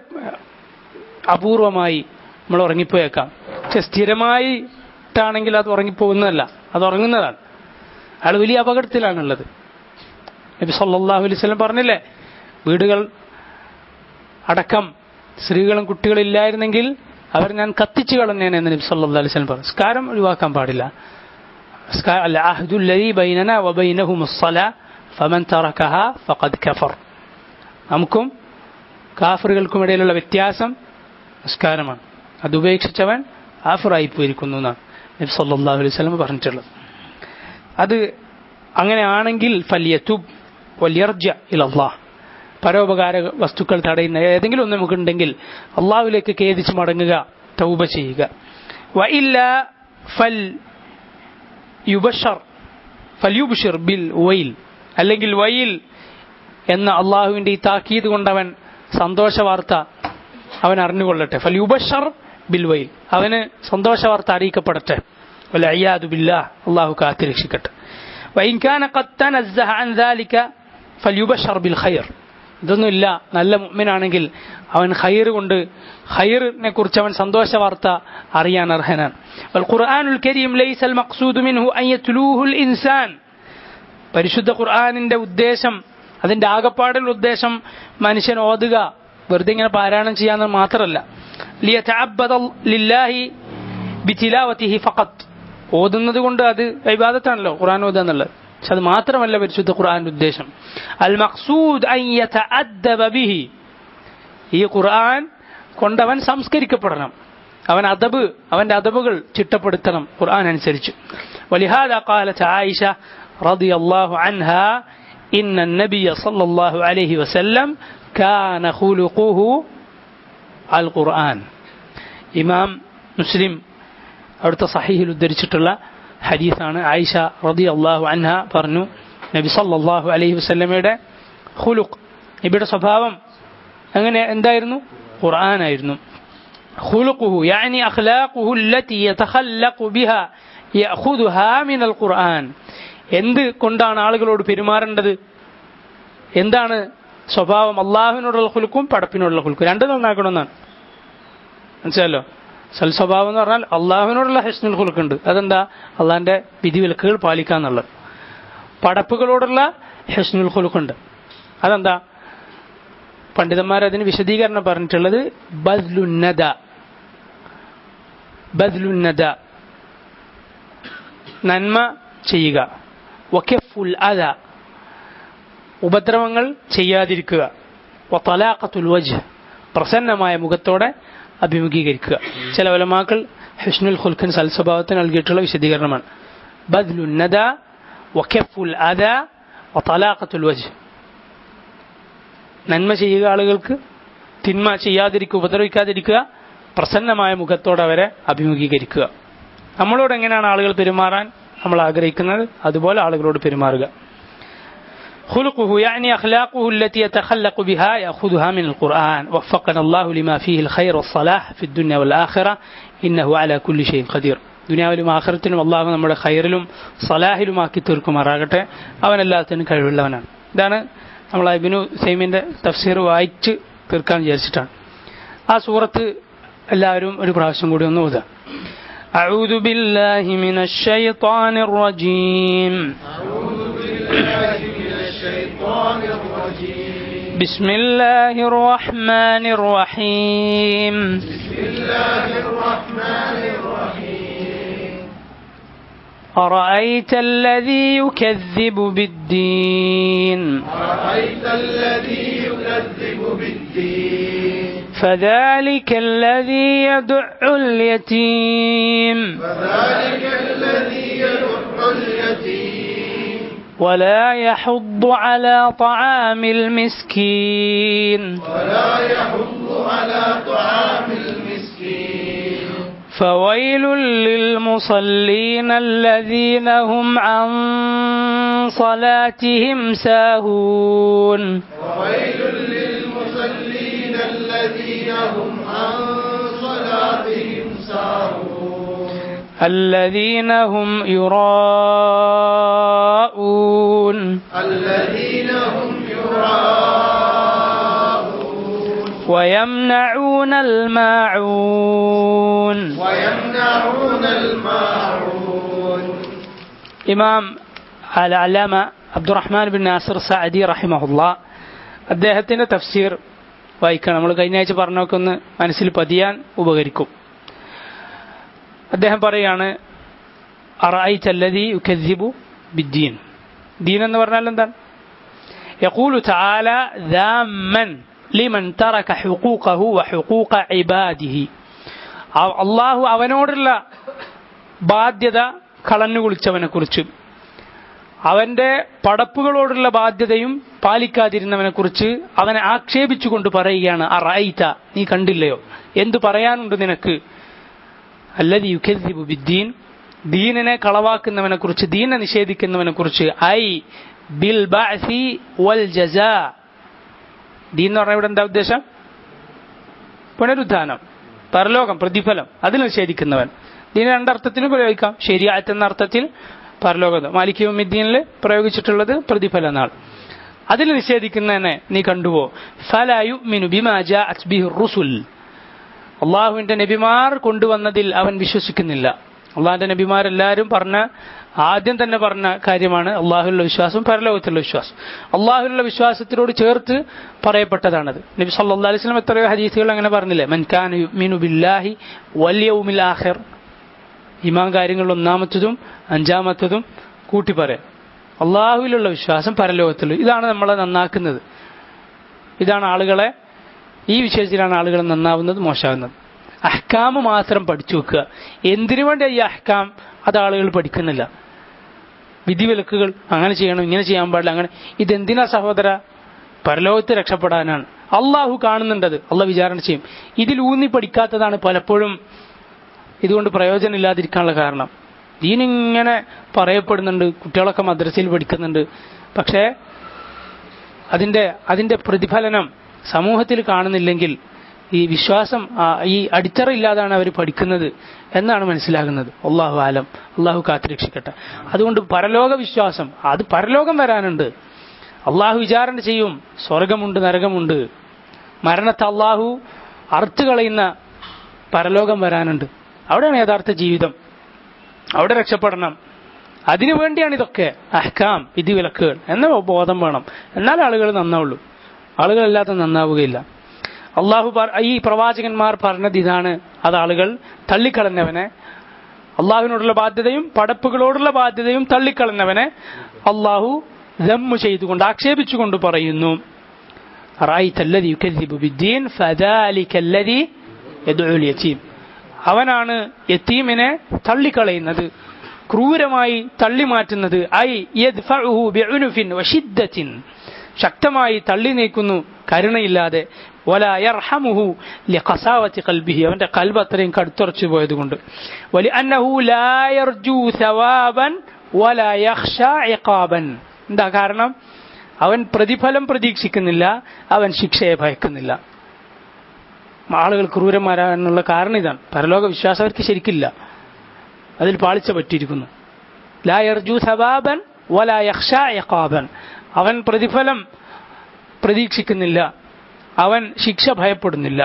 S1: അപൂർവമായി നമ്മൾ ഉറങ്ങിപ്പോയേക്കാം. പക്ഷെ സ്ഥിരമായിട്ടാണെങ്കിൽ അത് ഉറങ്ങിപ്പോകുന്നതല്ല, അത് ഉറങ്ങുന്നതാണ്. അയാൾ വലിയ അപകടത്തിലാണുള്ളത്. നബി സല്ലല്ലാഹു അലൈഹി വസല്ലം പറഞ്ഞില്ലേ, വീടുകൾ അടക്കം സ്ത്രീകളും കുട്ടികളില്ലായിരുന്നെങ്കിൽ അവർ ഞാൻ കത്തിച്ചു കളഞ്ഞേനെ എന്ന് നബി സല്ലല്ലാഹു അലൈഹി വസല്ലം പറഞ്ഞു. നിസ്കാരം ഒഴിവാക്കാൻ പാടില്ല. അൽ അഹ്ദുൽ ലദീ ബൈനനാ വബൈനഹുമുസ് സ്വലാ ഫമൻ തറകഹാ ഫഖദ് കഫർ. നമുക്കും കാഫിറുകൾക്കും ഇടയിലുള്ള വ്യത്യാസം നിസ്കാരമാണ്. അത് ഉപേക്ഷിച്ചവൻ കാഫിറായി പോയിരിക്കുന്നു എന്നാണ് നബി സല്ലല്ലാഹു അലൈഹി വസല്ലം പറഞ്ഞിട്ടുള്ളത്. അത് അങ്ങനെയാണെങ്കിൽ ഫലിയതുബ് വലിയർജഅ ഇലല്ലാഹ്. പരോപകാര വസ്തുക്കൾ തടയുന്ന ഏതെങ്കിലും ഒന്ന് നമുക്കുണ്ടെങ്കിൽ അള്ളാഹുവിലേക്ക് ഖേദിച്ച് മടങ്ങുക, തൗബ ചെയ്യുക. വഇല്ലാ ഫൽയുബ്ശിർ ബിൽ വൈൽ, അല്ലെങ്കിൽ വൈൽ എന്ന അള്ളാഹുവിൻ്റെ ഈ താക്കീത് കൊണ്ടവൻ സന്തോഷ വാർത്ത അവൻ അറിഞ്ഞുകൊള്ളട്ടെ. ഫൽയുബ്ശിർ ബിൽ വൈൽ, അവന് സന്തോഷ വാർത്ത അറിയിക്കപ്പെടട്ടെ. വൽഇയാദു ബില്ലാഹ്, അള്ളാഹു കാത്തുരക്ഷിക്കട്ടെ. വഇൻ കാന ഖദ് തനസ്സഹ അൻ ദാലിക ഫൽയുബ്ശിർ ബിൽ ഖൈർ. ഇതൊന്നുമില്ല, നല്ല മുഅ്മിനാണെങ്കിൽ അവൻ ഖൈർ കൊണ്ട്, ഖൈറിനെ കുറിച്ച് അവൻ സന്തോഷ വാർത്ത അറിയാൻ അർഹനാണ്. വൽ ഖുർആനുൽ കരീം ലൈസൽ മഖ്സൂദു മിൻഹു അൻ യത്ലൂഹുൽ ഇൻസാൻ. പരിശുദ്ധ ഖുർആനിന്റെ ഉദ്ദേശം, അതിന്റെ ആകപ്പാടുള്ള ഉദ്ദേശം മനുഷ്യൻ ഓതുക, വെറുതെ ഇങ്ങനെ പാരായണം ചെയ്യാന്ന് മാത്രമല്ല. ലിയതഅബ്ബദ ലില്ലാഹി ബിതിലാവതിഹി ഫഖത്ത്. ഓതുന്നത് കൊണ്ട് അത് ഇബാദത്താണല്ലോ ഖുർആൻ ഓതുക എന്നുള്ളത്. പക്ഷെ അത് മാത്രമല്ല പരിശുദ്ധ ഖുർആന്റെ ഉദ്ദേശം. അൽ മഖ്സൂദ് അൻ യതഅദ്ദബ ബിഹി. ഈ ഖുർആൻ കൊണ്ടവൻ സംസ്കരിക്കപ്പെടണം, അവന്റെ അദബുകൾ ചിട്ടപ്പെടുത്തണം ഖുർആൻ അനുസരിച്ച്. വലിഹാദാ ഖാലത് ആയിഷ റളിയല്ലാഹു അൻഹാ ഇന്ന നബിയ സല്ലല്ലാഹു അലൈഹി വസല്ലം കാന ഖുലുഖുഹു അൽ ഖുർആൻ. ഇമാം മുസ്ലിം അവിടുത്തെ സഹീഹിൽ ഉദ്ധരിച്ചിട്ടുള്ള ഹദീസാണ്. ആയിഷ റളിയല്ലാഹു അൻഹ പറഞ്ഞു, നബി സല്ലല്ലാഹു അലൈഹി വസല്ലമയുടെ ഖുലുഖ്, നബിയുടെ സ്വഭാവം എന്തായിരുന്നു? ഖുർആനായിരുന്നു. ഖുലുഖുഹു യാനി അഖ്ലാഖുഹു അല്ലതി യതഖല്ലഖു ബിഹാ യഅഖുദുഹാ മിനൽ ഖുർആൻ. എന്ത് കൊണ്ടാണ് ആളുകളോട് പെരുമാറേണ്ടത്, എന്താണ് സ്വഭാവം? അള്ളാഹുവിനോടുള്ള ഖുലുഖും പടപ്പിനോടുള്ള ഖുലുഖും രണ്ടും നന്നാക്കണമെന്നാണ്. മനസ്സിലല്ലോ? സൽസ്വഭാവം എന്ന് പറഞ്ഞാൽ അള്ളാഹുവിനോടുള്ള ഹസ്നുൽ ഖുലുഖ് ഉണ്ട്, അതെന്താ? അള്ളാഹിന്റെ വിധിവിലക്കുകൾ പാലിക്കുക എന്നുള്ളത്. പടപ്പുകളോടുള്ള ഹസ്നുൽ ഖുലുഖ് ഉണ്ട്, അതെന്താ? പണ്ഡിതന്മാർ അതിന് വിശദീകരണം പറഞ്ഞിട്ടുള്ളത് ബദ്ലുന്നദ, നന്മ ചെയ്യുക. വകഫുൽ അദ, ഉപദ്രവങ്ങൾ ചെയ്യാതിരിക്കുക. വതലാഖത്തുൽ വജ്ഹ്, പ്രസന്നമായ മുഖത്തോടെ അഭിമുഖീകരിക്കുക. ചില ഉലമാക്കൾ ഹുസ്നുൽ ഖുൽഖിന് സൽസ്വഭാവത്തിന് നൽകിയിട്ടുള്ള വിശദീകരണമാണ് ബദ്ലുന്നദ വകഫുൽ അദ വതലാഖത്തുൽ വജ്ഹ്. നന്മ ചെയ്യുക ആളുകൾക്ക്, തിന്മ ചെയ്യാതിരിക്കുക, ഉപദ്രവിക്കാതിരിക്കുക, പ്രസന്നമായ മുഖത്തോടെ അവരെ അഭിമുഖീകരിക്കുക. നമ്മളോട് എങ്ങനെയാണ് ആളുകൾ പെരുമാറാൻ നമ്മൾ ആഗ്രഹിക്കുന്നത് അതുപോലെ ആളുകളോട് പെരുമാറുക. خلقه يعني أخلاقه التي يتخلق بها يأخذها من القرآن. وفقنا الله لما فيه الخير والصلاح في الدنيا والآخرة إنه على كل شيء قدير. ദുനിയാവിലും ആഖിറത്തിലും അള്ളാഹു നമ്മുടെ ഖൈറിലും സലാഹിലും ആക്കി തീർക്കുമാറാകട്ടെ. അവൻ എല്ലാത്തിനും കഴിവുള്ളവനാണ്. ഇതാണ് നമ്മൾ ഇബ്നു ഉസൈമീന്റെ തഫ്സീർ വായിച്ച് തീർക്കാൻ വിചാരിച്ചിട്ടാണ്. ആ സൂറത്ത് എല്ലാവരും ഒരു പ്രാവശ്യം കൂടി ഒന്ന് ഓതുക. أعوذ بالله من الشيطان الرجيم. بسم الله الرحمن الرحيم. أرأيت الذي يكذب بالدين. فذلك الذي يدع اليتيم ولا يحض على طعام المسكين فويل للمصلين الذين هم عن صلاتهم ساهون الذين هم يراءون ويمنعون الماعون ഇമാം അൽ-അല്ലാമ അബ്ദുറഹ്മാൻ ബിൻ നാസിർ സഅദി റഹിമഹുല്ലാ അദ്ദേഹത്തിന്റെ തഫ്സീർ വായിക്കണം. നമ്മൾ കഴിഞ്ഞ ആഴ്ച പറഞ്ഞൊക്കെ ഒന്ന് മനസ്സിൽ പതിയാൻ ഉപകരിക്കും. അദ്ദേഹം പറയാണ്, അറഅയ്ത അല്ലദീ യുകദ്ദിബു ബിദ്ദീൻ. ദീൻ എന്ന് പറഞ്ഞാൽ എന്താണ്? യഖൂലു തആല ദാമ്മൻ ലിമൻ തറക ഹുഖൂഖഹു വഹുഖൂഖ ഇബാദിഹി. അല്ലാഹു അവനോടുള്ള ബാധ്യത കളഞ്ഞു കുളിച്ചവനെ കുറിച്ച്, അവന്റെ പടപ്പുകളോടുള്ള ബാധ്യതയും പാലിക്കാതിരുന്നവനെ കുറിച്ച് അവനെ ആക്ഷേപിച്ചുകൊണ്ട് പറയുകയാണ്, അറഅയ്ത, നീ കണ്ടില്ലയോ, എന്തു പറയാനുണ്ട് നിനക്ക്? അല്ലദീ യുകദ്ദിബു ബിദ്ദീൻ, ദീനിനെ കളവാക്കുന്നവനെ കുറിച്ച്, ദീനെ നിഷേധിക്കുന്നവനെ കുറിച്ച്. ഐ ബിൽ ബഅസി വൽ ജസാ. ദീൻ എന്ന് പറഞ്ഞാൽ ഇവിടെ എന്താ ഉദ്ദേശം? പുനരുദ്ധാനം, പരലോകം, പ്രതിഫലം. അതിൽ നിഷേധിക്കുന്നവൻ. ദീന രണ്ടർത്ഥത്തിനും പ്രയോഗിക്കാം. ശരിയാത്ത് എന്ന അർത്ഥത്തിൽ പരലോകം, മാലിക് യൗമിദ്ദീനിൽ പ്രയോഗിച്ചിട്ടുള്ളത് പ്രതിഫല നാൾ. അതിൽ നിഷേധിക്കുന്നതിനെ നീ കണ്ടുവോ? ഫലാ യുഅ്മിനു ബിമാ ജാഅത് ബിഹി റുസുൽ. അള്ളാഹുവിന്റെ നബിമാർ കൊണ്ടുവന്നതിൽ അവൻ വിശ്വസിക്കുന്നില്ല. അള്ളാഹുവിന്റെ നബിമാരെല്ലാവരും ആദ്യം തന്നെ പറഞ്ഞ കാര്യമാണ് അള്ളാഹുവിലുള്ള വിശ്വാസം, പരലോകത്തിലുള്ള വിശ്വാസം. അള്ളാഹുവിലുള്ള വിശ്വാസത്തിനോട് ചേർത്ത് പറയപ്പെട്ടതാണത്. നബി സല്ലല്ലാഹു അലൈഹി വസല്ലം എത്രയോ ഹദീസുകൾ അങ്ങനെ പറഞ്ഞില്ലേ, മൻ കാന യുഅ്മിനു ബില്ലാഹി വൽ യൗമിൽ ആഖിർ. ഈമാൻ കാര്യങ്ങളിൽ ഒന്നാമത്തതും അഞ്ചാമത്തതും കൂട്ടി പറയാം. അള്ളാഹുവിലുള്ള വിശ്വാസം, പരലോകത്തിലുള്ള. ഇതാണ് നമ്മളെ നന്നാക്കുന്നത്. ഇതാണ് ആളുകളെ, ഈ വിഷയത്തിലാണ് ആളുകൾ നന്നാവുന്നത്, മോശമാകുന്നത്. അഹ്കാം മാത്രം പഠിച്ചു വെക്കുക. എന്തിനു വേണ്ടി ഈ അഹ്കാം? അത് ആളുകൾ പഠിക്കുന്നില്ല. വിധിവിലക്കുകൾ, അങ്ങനെ ചെയ്യണം, ഇങ്ങനെ ചെയ്യാൻ പാടില്ല, അങ്ങനെ. ഇതെന്തിനാ സഹോദര? പരലോകത്ത് രക്ഷപ്പെടാനാണ്. അള്ളാഹു കാണുന്നുണ്ടത്, അള്ളാഹ് വിചാരണ ചെയ്യും. ഇതിലൂന്നി പഠിക്കാത്തതാണ് പലപ്പോഴും ഇതുകൊണ്ട് പ്രയോജനമില്ലാതിരിക്കാനുള്ള കാരണം. ദീനിങ്ങനെ പറയപ്പെടുന്നുണ്ട്, കുട്ടികളൊക്കെ മദ്രസയിൽ പഠിക്കുന്നുണ്ട്, പക്ഷേ അതിന്റെ പ്രതിഫലനം സമൂഹത്തിൽ കാണുന്നില്ലെങ്കിൽ ഈ വിശ്വാസം, ഈ അടിത്തറ ഇല്ലാതാണ് അവർ പഠിക്കുന്നത് എന്നാണ് മനസ്സിലാകുന്നത്. അല്ലാഹു ആലം, അള്ളാഹു കാത്തുരക്ഷിക്കട്ടെ. അതുകൊണ്ട് പരലോക വിശ്വാസം, അത് പരലോകം വരാനുണ്ട്. അള്ളാഹു വിചാരണ ചെയ്യും. സ്വർഗമുണ്ട്, നരകമുണ്ട്. മരണത്തെ അള്ളാഹു അറുത്ത് കളയുന്ന പരലോകം വരാനുണ്ട്. അവിടെയാണ് യഥാർത്ഥ ജീവിതം. അവിടെ രക്ഷപ്പെടണം. അതിനു വേണ്ടിയാണ് ഇതൊക്കെ അഹ്കാം, വിധിവിലക്കുകൾ എന്ന ബോധം വേണം. എന്നാൽ ആളുകൾ നന്നാവുള്ളൂ. ആളുകളല്ലാത്ത നന്നാവുകയില്ല. അള്ളാഹു ഈ പ്രവാചകന്മാർ പറഞ്ഞത് ഇതാണ്. അത് ആളുകൾ തള്ളിക്കളഞ്ഞവനെ, അള്ളാഹുവിനോടുള്ള ബാധ്യതയും പടപ്പുകളോടുള്ള ബാധ്യതയും തള്ളിക്കളഞ്ഞവനെ അള്ളാഹു ദമ്മു ചെയ്തുകൊണ്ട്, ആക്ഷേപിച്ചുകൊണ്ട് പറയുന്നു, റഅയ്തല്ലദീ യുകദ്ദിബു ബിദ്ദീൻ ഫദാലികല്ലദീ യദ്ഉൽ യതീം. അവനാണ് യതീമിനെ തള്ളിക്കളയുന്നത്, ക്രൂരമായി തള്ളിമാറ്റുന്നത്. ഐ യദ്ഫഉഹു ബിഉനുഫിൻ വശിദ്ദത്തിൻ, ശക്തമായി തള്ളി നീക്കുന്നു, കരുണയില്ലാതെ. വലാ യർഹമുഹു ലിഖസാവതി ഖൽബിഹി, അവന്റെ ഖൽബ് അത്രയും കടുത്തുറച്ചു പോയതുകൊണ്ട്. വലിഅന്നഹു ലാ യർജു സവാബൻ വലാ യഖ്ശാ ഇഖാബൻ. എന്താ കാരണം? അവൻ പ്രതിഫലം പ്രതീക്ഷിക്കുന്നില്ല, അവൻ ശിക്ഷയെ ഭയക്കുന്നില്ല. ആളുകൾ ക്രൂരന്മാരാനുള്ള കാരണം ഇതാണ്. പരലോക വിശ്വാസം അവർക്ക് ശരിക്കില്ല, അതിൽ പാളിച്ച പറ്റിയിരിക്കുന്നു. ലാ യർജു സവാബൻ വലാ യഖ്ശാ ഇഖാബൻ. അവൻ പ്രതിഫലം പ്രതീക്ഷിക്കുന്നില്ല, അവൻ ശിക്ഷ ഭയപ്പെടുന്നില്ല.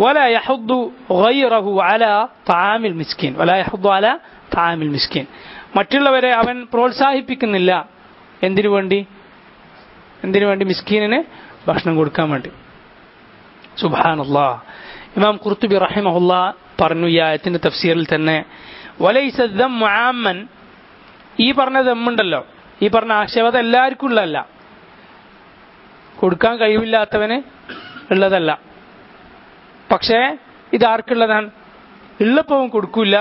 S1: വലാ യഹുദ്ദു ഗൈറഹു അലാ തആമിൽ മിസ്കീൻ, വലാ യഹുദ്ദു അലാ തആമിൽ മിസ്കീൻ. മറ്റുള്ളവരെ അവൻ പ്രോത്സാഹിപ്പിക്കുന്നില്ല. എന്തിനു വേണ്ടി? മിസ്കീനിന് ഭക്ഷണം കൊടുക്കാൻ വേണ്ടി. സുബ്ഹാനല്ലാഹ്. ഇമാം ഖുർത്തുബി റഹിമഹുല്ലാഹ് പറഞ്ഞു ഈ ആയത്തിന്റെ തഫ്സീറിൽ തന്നെ, വലൈസ ദമ്മു ആമ്മൻ, ഈ പറഞ്ഞ ദമ്മുണ്ടല്ലോ, ഈ പറഞ്ഞ ആക്ഷേപത എല്ലാവർക്കും ഉള്ളതല്ല, കൊടുക്കാൻ കഴിവില്ലാത്തവന് ഉള്ളതല്ല. പക്ഷേ ഇതാർക്കുള്ളതാണ്? ഉള്ളപ്പോൾ അവൻ കൊടുക്കൂല,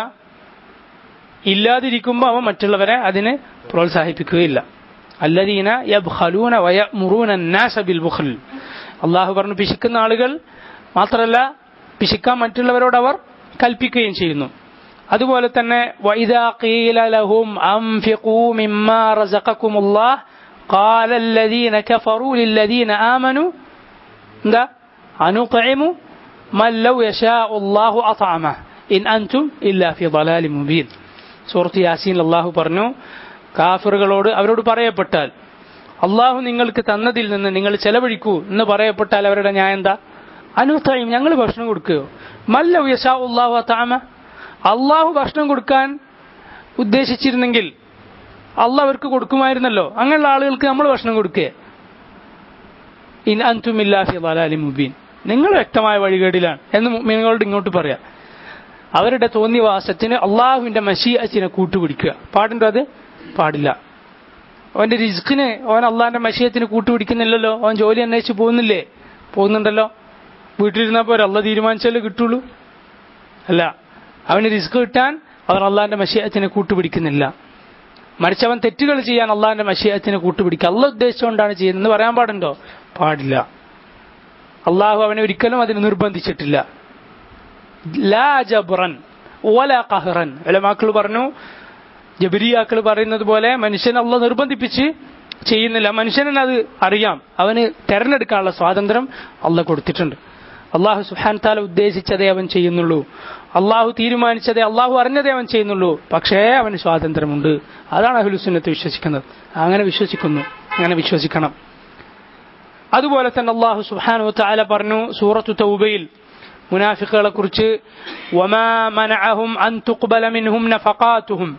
S1: ഇല്ലാതിരിക്കുമ്പോൾ അവൻ മറ്റുള്ളവരെ അതിന് പ്രോത്സാഹിപ്പിക്കുകയില്ല. അല്ലദീന യബ്ഖലൂന വയഅ്മുറൂന അന്നാസ ബിൽ ബുഖൽ. അല്ലാഹു പറഞ്ഞു പിശുക്കുന്ന ആളുകൾ മാത്രമല്ല, പിശുക്കാൻ മറ്റുള്ളവരോട് അവർ കൽപ്പിക്കുകയും ചെയ്യുന്നു. അതുപോലെ തന്നെ വഇദാ ഖീല ലഹും അൻഫിഖൂ മിമ്മാ റസഖകുമുല്ലാഹ് ഖാല അല്ലദീന കഫറൂ ലില്ലദീന ആമനൂ എന്താ അനുത്ഇമു മൻ ലൗ യശാഉ അല്ലാഹു അത്അമഹു ഇൻ അൻതും ഇല്ലാ ഫീ ളലാലിൻ മുബീൻ. സൂറത്ത് യാസീൻ അല്ലാഹു പറഞ്ഞു, കാഫിറുകളോട് അവരോട് പറയപ്പെട്ടാൽ അള്ളാഹു നിങ്ങൾക്ക് തന്നതിൽ നിന്ന് നിങ്ങൾ ചെലവഴിക്കൂ എന്ന് പറയപ്പെട്ടാൽ അവരുടെ ന്യായം എന്താ? അനുത്ഇം, ഞങ്ങൾ ഭക്ഷണം കൊടുക്കുകയോ? മൻ ലൗ യശാഉ അല്ലാഹു അത്അമഹു, അള്ളാഹു ഭക്ഷണം കൊടുക്കാൻ ഉദ്ദേശിച്ചിരുന്നെങ്കിൽ അള്ളാഹ് അവർക്ക് കൊടുക്കുമായിരുന്നല്ലോ. അങ്ങനെയുള്ള ആളുകൾക്ക് നമ്മൾ ഭക്ഷണം കൊടുക്കുക. ഇൻ അൻതും ഇല്ലാ ഫീ ളലാലിൻ മുബീൻ, നിങ്ങൾ വ്യക്തമായ വഴികേടിലാണ് എന്ന് മുഅ്മിനീങ്ങളോട് ഇങ്ങോട്ട് പറയാം. അവരുടെ തോന്നിവാസത്തിന് അള്ളാഹുവിന്റെ മശീഅത്തിനെ കൂട്ടുപിടിക്കുക പാടുണ്ടോ? അത് പാടില്ല. അവന്റെ റിസ്കിന് അവൻ അള്ളാഹിന്റെ മശീഅത്തിന് കൂട്ടുപിടിക്കുന്നില്ലല്ലോ. അവൻ ജോലി അന്വേഷിച്ച് പോകുന്നില്ലേ? പോകുന്നുണ്ടല്ലോ. വീട്ടിലിരുന്നപ്പോൾ അള്ളാഹ് തീരുമാനിച്ചാലേ കിട്ടുള്ളൂ. അല്ല, അവന് റിസ്ക് കിട്ടാൻ അവൻ അള്ളാഹിന്റെ മശീഅത്തിനെ കൂട്ടുപിടിക്കുന്നില്ല. മറിച്ച് അവൻ തെറ്റുകൾ ചെയ്യാൻ അള്ളാഹിന്റെ മശീഅത്തിനെ കൂട്ടുപിടിക്കുക. അള്ളാഹ് ഉദ്ദേശിച്ചുകൊണ്ടാണ് ചെയ്യുന്നതെന്ന് പറയാൻ പാടുണ്ടോ? പാടില്ല. അള്ളാഹു അവനെ ഒരിക്കലും അതിന് നിർബന്ധിച്ചിട്ടില്ല. ലാ ജബ്റൻ വലാ ഖഹ്റൻ. ഉലമാക്കൾ പറഞ്ഞു, ജബരിയാക്കൾ പറയുന്നത് പോലെ മനുഷ്യൻ അള്ളാഹ് നിർബന്ധിപ്പിച്ച് ചെയ്യുന്നില്ല. മനുഷ്യനെ അത് അറിയാം, അവന് തെരഞ്ഞെടുക്കാനുള്ള സ്വാതന്ത്ര്യം അള്ളാഹ് കൊടുത്തിട്ടുണ്ട്. അള്ളാഹു സുബ്ഹാനഹു തആല ഉദ്ദേശിച്ചതേ അവൻ ചെയ്യുന്നുള്ളൂ. അള്ളാഹു തീരുമാനിച്ചതേ, അള്ളാഹു അറിഞ്ഞതേ അവൻ ചെയ്യുന്നുള്ളൂ. പക്ഷേ അവന് സ്വാതന്ത്ര്യമുണ്ട്. അതാണ് അഹ്ലുസുന്നത്ത് വിശ്വസിക്കുന്നത്. അങ്ങനെ വിശ്വസിക്കുന്നു, അങ്ങനെ വിശ്വസിക്കണം. അതുപോലെ തന്നെ അള്ളാഹു സുബ്ഹാനഹു തആല പറഞ്ഞു സൂറത്തു തൗബയിൽ മുനാഫിഖുകളെ കുറിച്ച്, വമാ മനഅഹും അൻ തുഖ്ബല മിൻഹും നഫഖാതുഹും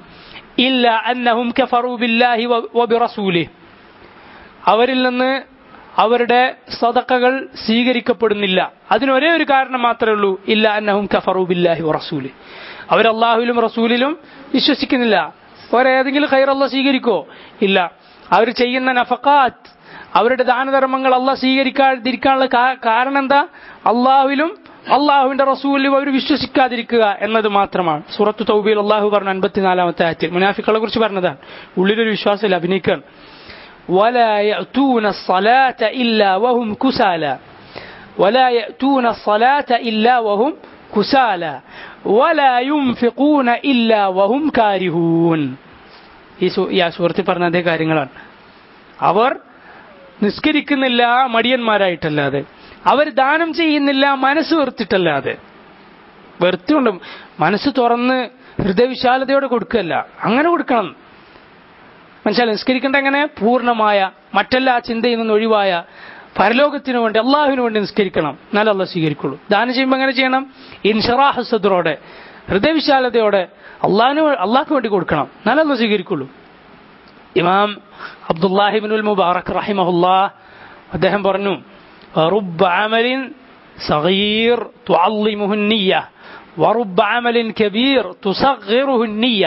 S1: ഇല്ലാ അന്നഹും കഫറൂ ബില്ലാഹി വബിറസൂലിഹി. അവരിൽ നിന്ന് അവരുടെ സദഖകൾ സ്വീകരിക്കപ്പെടുന്നില്ല. അതിനൊരേ ഒരു കാരണം മാത്രമേ ഉള്ളൂ, ഇല്ലാ അന്നഹും കഫറൂ ബില്ലാഹി വറസൂലിഹി. അവർ അല്ലാഹുവിലും റസൂലിലും വിശ്വസിക്കുന്നില്ല. ഒരേതെങ്കിലും ഖൈർ അല്ലാഹ് സ്വീകരിക്കോ? ഇല്ല. അവർ ചെയ്യുന്ന നഫഖാത്ത്, അവരുടെ ദാനധർമ്മങ്ങൾ അല്ലാഹ് സ്വീകരിക്കാതിരിക്കാനുള്ള കാരണം എന്താ? അള്ളാഹുവിലും അള്ളാഹുവിന്റെ റസൂലിലും അവർ വിശ്വസിക്കാതിരിക്കുക എന്നത് മാത്രമാണ്. സൂറത്തു തൗബയിൽ അള്ളാഹു പറഞ്ഞു 54-ാമത്തെ ആയത്തിൽ മുനാഫിഖുകളെ കുറിച്ച് പറഞ്ഞതാണ്. ഉള്ളിലൊരു വിശ്വാസത്തിൽ അഭിനയിക്കുകയാണ്. ولا يأتون الصلاة إلا وهم كسالى ولا يأتون الصلاة إلا وهم كسالى ولا ينفقون إلا وهم كارهون. ഈ സൂറത്തിൽ പറഞ്ഞ അതേ കാര്യങ്ങളാണ്. അവർ നിസ്കരിക്കുന്നില്ല മടിയന്മാരായിട്ടല്ലാതെ, അവർ ദാനം ചെയ്യുന്നില്ല മനസ്സ് വെറുത്തിട്ടല്ലാതെ. വെറുത്തുകൊണ്ട് മനസ്സ് തുറന്ന് ഹൃദയവിശാലതയോടെ കൊടുക്കല്ല, അങ്ങനെ കൊടുക്കണം. മനസ്സിലായി? നിസ്കരിക്കേണ്ട എങ്ങനെ? പൂർണ്ണമായ മറ്റെല്ലാ ചിന്തയിൽ നിന്ന് ഒഴിവായ പരലോകത്തിനു വേണ്ടി അള്ളാഹുവിന് വേണ്ടി നിസ്കരിക്കണം, എന്നാലും അള്ളാഹ് സ്വീകരിക്കുള്ളൂ. ദാനം ചെയ്യുമ്പോൾ എങ്ങനെ ചെയ്യണം? ഇൻഷറാഹ് സദ്റോടെ, ഹൃദയവിശാലതയോടെ അള്ളാഹ്ക്ക് വേണ്ടി കൊടുക്കണം, എന്നാലും അള്ളാഹ് സ്വീകരിക്കുള്ളൂ. ഇമാം അബ്ദുല്ലാഹി ഇബ്നുൽ മുബാറക് റഹിമഹുല്ലാഹ് അദ്ദേഹം പറഞ്ഞു, റബ്ബ അമലിൻ സഗീർ തുഅല്ലിമുഹു നിയ്യ വറബ്ബ അമലിൻ കബീർ തുസഗ്ഗിറുഹു നിയ്യ.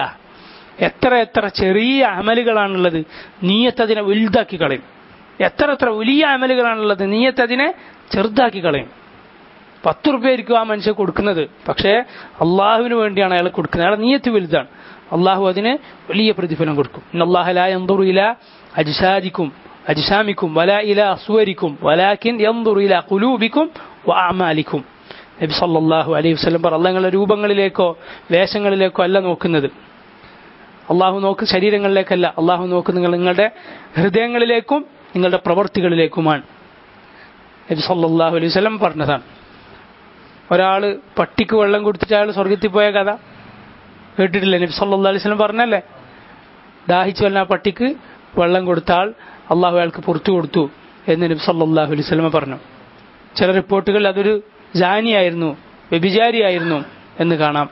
S1: എത്ര എത്ര ചെറിയ അമലുകളാണുള്ളത്, നീയത്ത് അതിനെ വലുതാക്കി കളയും. എത്ര എത്ര വലിയ അമലുകളാണുള്ളത്, നീയത്ത് അതിനെ ചെറുതാക്കി കളയും. 10 രൂപ ആയിരിക്കും ആ മനുഷ്യൻ കൊടുക്കുന്നത്, പക്ഷേ അള്ളാഹുവിന് വേണ്ടിയാണ് അയാൾ കൊടുക്കുന്നത്. അയാളെ നീയത്ത് വലുതാണ്, അള്ളാഹു അതിന് വലിയ പ്രതിഫലം കൊടുക്കും. ഇന്നല്ലാഹ ലാ യൻദുറു ഇലാ അജ്സാമിക്കും വലാ ഇലാ സുവരിക്കും വലാകിൻ യൻദുറു ഇലാ ഖുലൂബിക്കും വഅഅമാലിക്കും. നബി സല്ലല്ലാഹു അലൈഹി വസല്ലം പറഞ്ഞു, അല്ലാഹ് നിങ്ങളുടെ രൂപങ്ങളിലേക്കോ വേഷങ്ങളിലേക്കോ അല്ല നോക്കുന്നത്. അള്ളാഹു നോക്ക് ശരീരങ്ങളിലേക്കല്ല, അള്ളാഹു നോക്ക് നിങ്ങളുടെ ഹൃദയങ്ങളിലേക്കും നിങ്ങളുടെ പ്രവൃത്തികളിലേക്കുമാണ്. നബി സല്ലല്ലാഹു അലൈഹി വസല്ലം പറഞ്ഞതാണ്. ഒരാൾ പട്ടിക്ക് വെള്ളം കൊടുത്തിട്ട് അയാൾ സ്വർഗത്തിൽ പോയ കഥ കേട്ടിട്ടില്ലേ? നബി സല്ലല്ലാഹു അലൈഹി വസല്ലം പറഞ്ഞല്ലേ, ദാഹിച്ചു വന്ന പട്ടിക്ക് വെള്ളം കൊടുത്താൽ അള്ളാഹു അയാൾക്ക് പുറത്തു കൊടുത്തു എന്ന് നബി സല്ലല്ലാഹു അലൈഹി വസല്ലം പറഞ്ഞു. ചില റിപ്പോർട്ടുകൾ അതൊരു ജാനിയായിരുന്നു, വ്യഭിചാരിയായിരുന്നു എന്ന് കാണാം.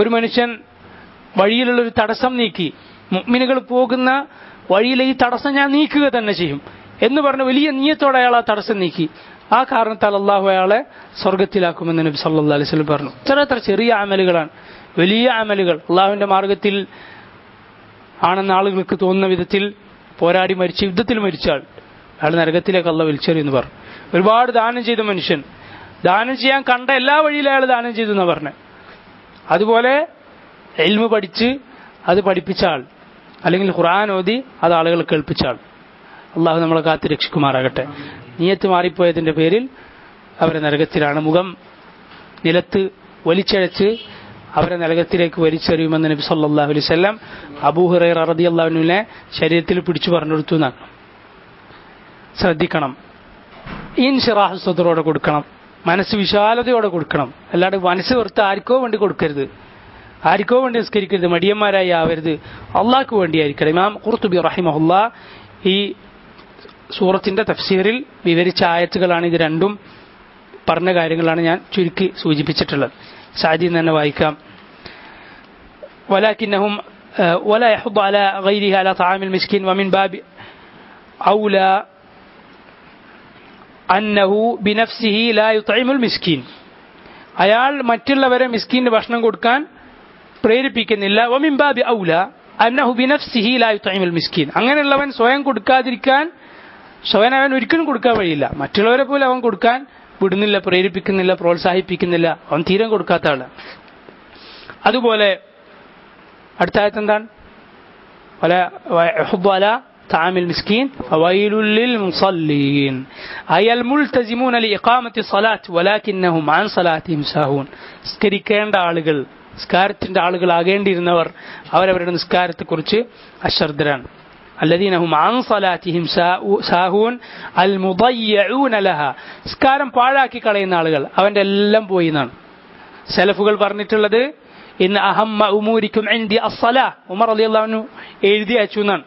S1: ഒരു മനുഷ്യൻ വഴിയിലുള്ളൊരു തടസ്സം നീക്കി, മുഅ്മിനുകൾ പോകുന്ന വഴിയിലെ ഈ തടസ്സം ഞാൻ നീക്കുക തന്നെ ചെയ്യും എന്ന് പറഞ്ഞ് വലിയ നിയ്യത്തോടെ അയാൾ ആ തടസ്സം നീക്കി. ആ കാരണത്താൽ അള്ളാഹു അയാളെ സ്വർഗത്തിലാക്കുമെന്ന് നബി സല്ലല്ലാഹു അലൈഹി വസല്ലം പറഞ്ഞു. ഇത്ര ചെറിയ അമലുകളാണ്. വലിയ അമലുകൾ അള്ളാഹുവിന്റെ മാർഗത്തിൽ ആണെന്ന് ആളുകൾക്ക് തോന്നുന്ന വിധത്തിൽ പോരാടി യുദ്ധത്തിൽ മരിച്ച ആൾ, അയാൾ നരകത്തിലേക്ക് അള്ളാഹു വലിച്ചെറിയെന്ന് പറഞ്ഞു. ഒരുപാട് ദാനം ചെയ്ത മനുഷ്യൻ, ദാനം ചെയ്യാൻ കണ്ട എല്ലാ വഴിയിലും അയാൾ ദാനം ചെയ്തു എന്നാണ് പറഞ്ഞത്. അതുപോലെ ഇൽമു പഠിച്ച് അത് പഠിപ്പിച്ച ആൾ, അല്ലെങ്കിൽ ഖുർആൻ ഓതി അത് ആളുകൾ കേൾപ്പിച്ച ആൾ. അള്ളാഹു നമ്മളെ കാത്ത് രക്ഷിക്കുമാറാകട്ടെ. നിയത്ത് മാറിപ്പോയതിന്റെ പേരിൽ അവരെ നരകത്തിലാണ്, മുഖം നിലത്ത് വലിച്ചഴച്ച് അവരെ നരകത്തിലേക്ക് വലിച്ചെറിയുമെന്ന് നബി സല്ലല്ലാഹു അലൈഹി വസല്ലം അബൂ ഹുറൈറ റളിയല്ലാഹു അൻഹുവിനെ ശരീരത്തിൽ പിടിച്ചു പറഞ്ഞെടുത്തു എന്നാണ്. ശ്രദ്ധിക്കണം. ഇൻശിറാഹു സദ്റോടെ കൊടുക്കണം, മനസ്സ് വിശാലതയോടെ കൊടുക്കണം. അല്ലാതെ മനസ്സ് വെറുത്ത് ആർക്കോ വേണ്ടി കൊടുക്കരുത്, ആർക്കോ വേണ്ടി നിസ്കരിക്കരുത്, മടിയന്മാരായി ആവരുത്, അള്ളാഹ്ക്ക് വേണ്ടിയായിരിക്കണം. ഇമാം ഖുർത്തുബി റഹിമഹുല്ലാ ഈ സൂറത്തിന്റെ തഫ്സീറിൽ വിവരിച്ച ആയത്തുകളാണ് ഇത് രണ്ടും, പറഞ്ഞ കാര്യങ്ങളാണ് ഞാൻ ചുരുക്കി സൂചിപ്പിച്ചിട്ടുള്ളത്. സാദിയിൽ തന്നെ വായിക്കാം. വലാകിന്നഹും വലാ യഹുദ്ദു അലാ ഗൈരിഹി അലാ തആമിൽ മിസ്കിൻ വമിൻ ബാബി ഔലാ അന്നഹു ബിനഫ്സിഹി ലാ യുത്ഇമുൽ മിസ്കിൻ. അയാൾ മറ്റുള്ളവരെ മിസ്കീന് ഭക്ഷണം കൊടുക്കാൻ പ്രേരിപ്പിക്കുന്നില്ല. വമിൻ ബാബി ഔലാ അന്നഹു ബിനഫ്സിഹി ലാ യുത്ഇമുൽ മിസ്കിൻ. അങ്ങനെയുള്ളവൻ സ്വയം കൊടുക്കാതിരിക്കാൻ, സ്വയം അവൻ ഒരിക്കലും കൊടുക്കാൻ വഴിയില്ല. മറ്റുള്ളവരെ പോലെ അവൻ കൊടുക്കാൻ വിടുന്നില്ല, പ്രേരിപ്പിക്കുന്നില്ല, പ്രോത്സാഹിപ്പിക്കുന്നില്ല. അവൻ തീരെ കൊടുക്കാത്ത ആള്. അതുപോലെ അടുത്ത ആയത്ത് എന്താണ്? طعام المسكين فويل للمصلين أي الملتزمون لإقامة الصلاة ولكنهم عن صلاتهم ساهون. നിസ്കരിക്കേണ്ട ആളുകൾ, നിസ്കാരത്തിന്റെ ആളുകളാകേണ്ടിയിരുന്നവർ അവരവരുടെ നിസ്കാരത്തെക്കുറിച്ച് അശ്രദ്ധരാണ്. الذين هم عن صلاتهم ساهون المضيعون لها. നിസ്കാരം പാഴാക്കി കളയുന്ന ആളുകൾ, അവന്റെ എല്ലാം പോയി എന്നാണ് സലഫുകൾ പറഞ്ഞിട്ടുള്ളത്. ഇന്ന അഹമ്മ ഉമൂരിക്കും ഇൻദി അസ്സലാഹ്, ഉമർ റളിയല്ലാഹു അൻഹു എഴുതി അയച്ചു എന്നാണ്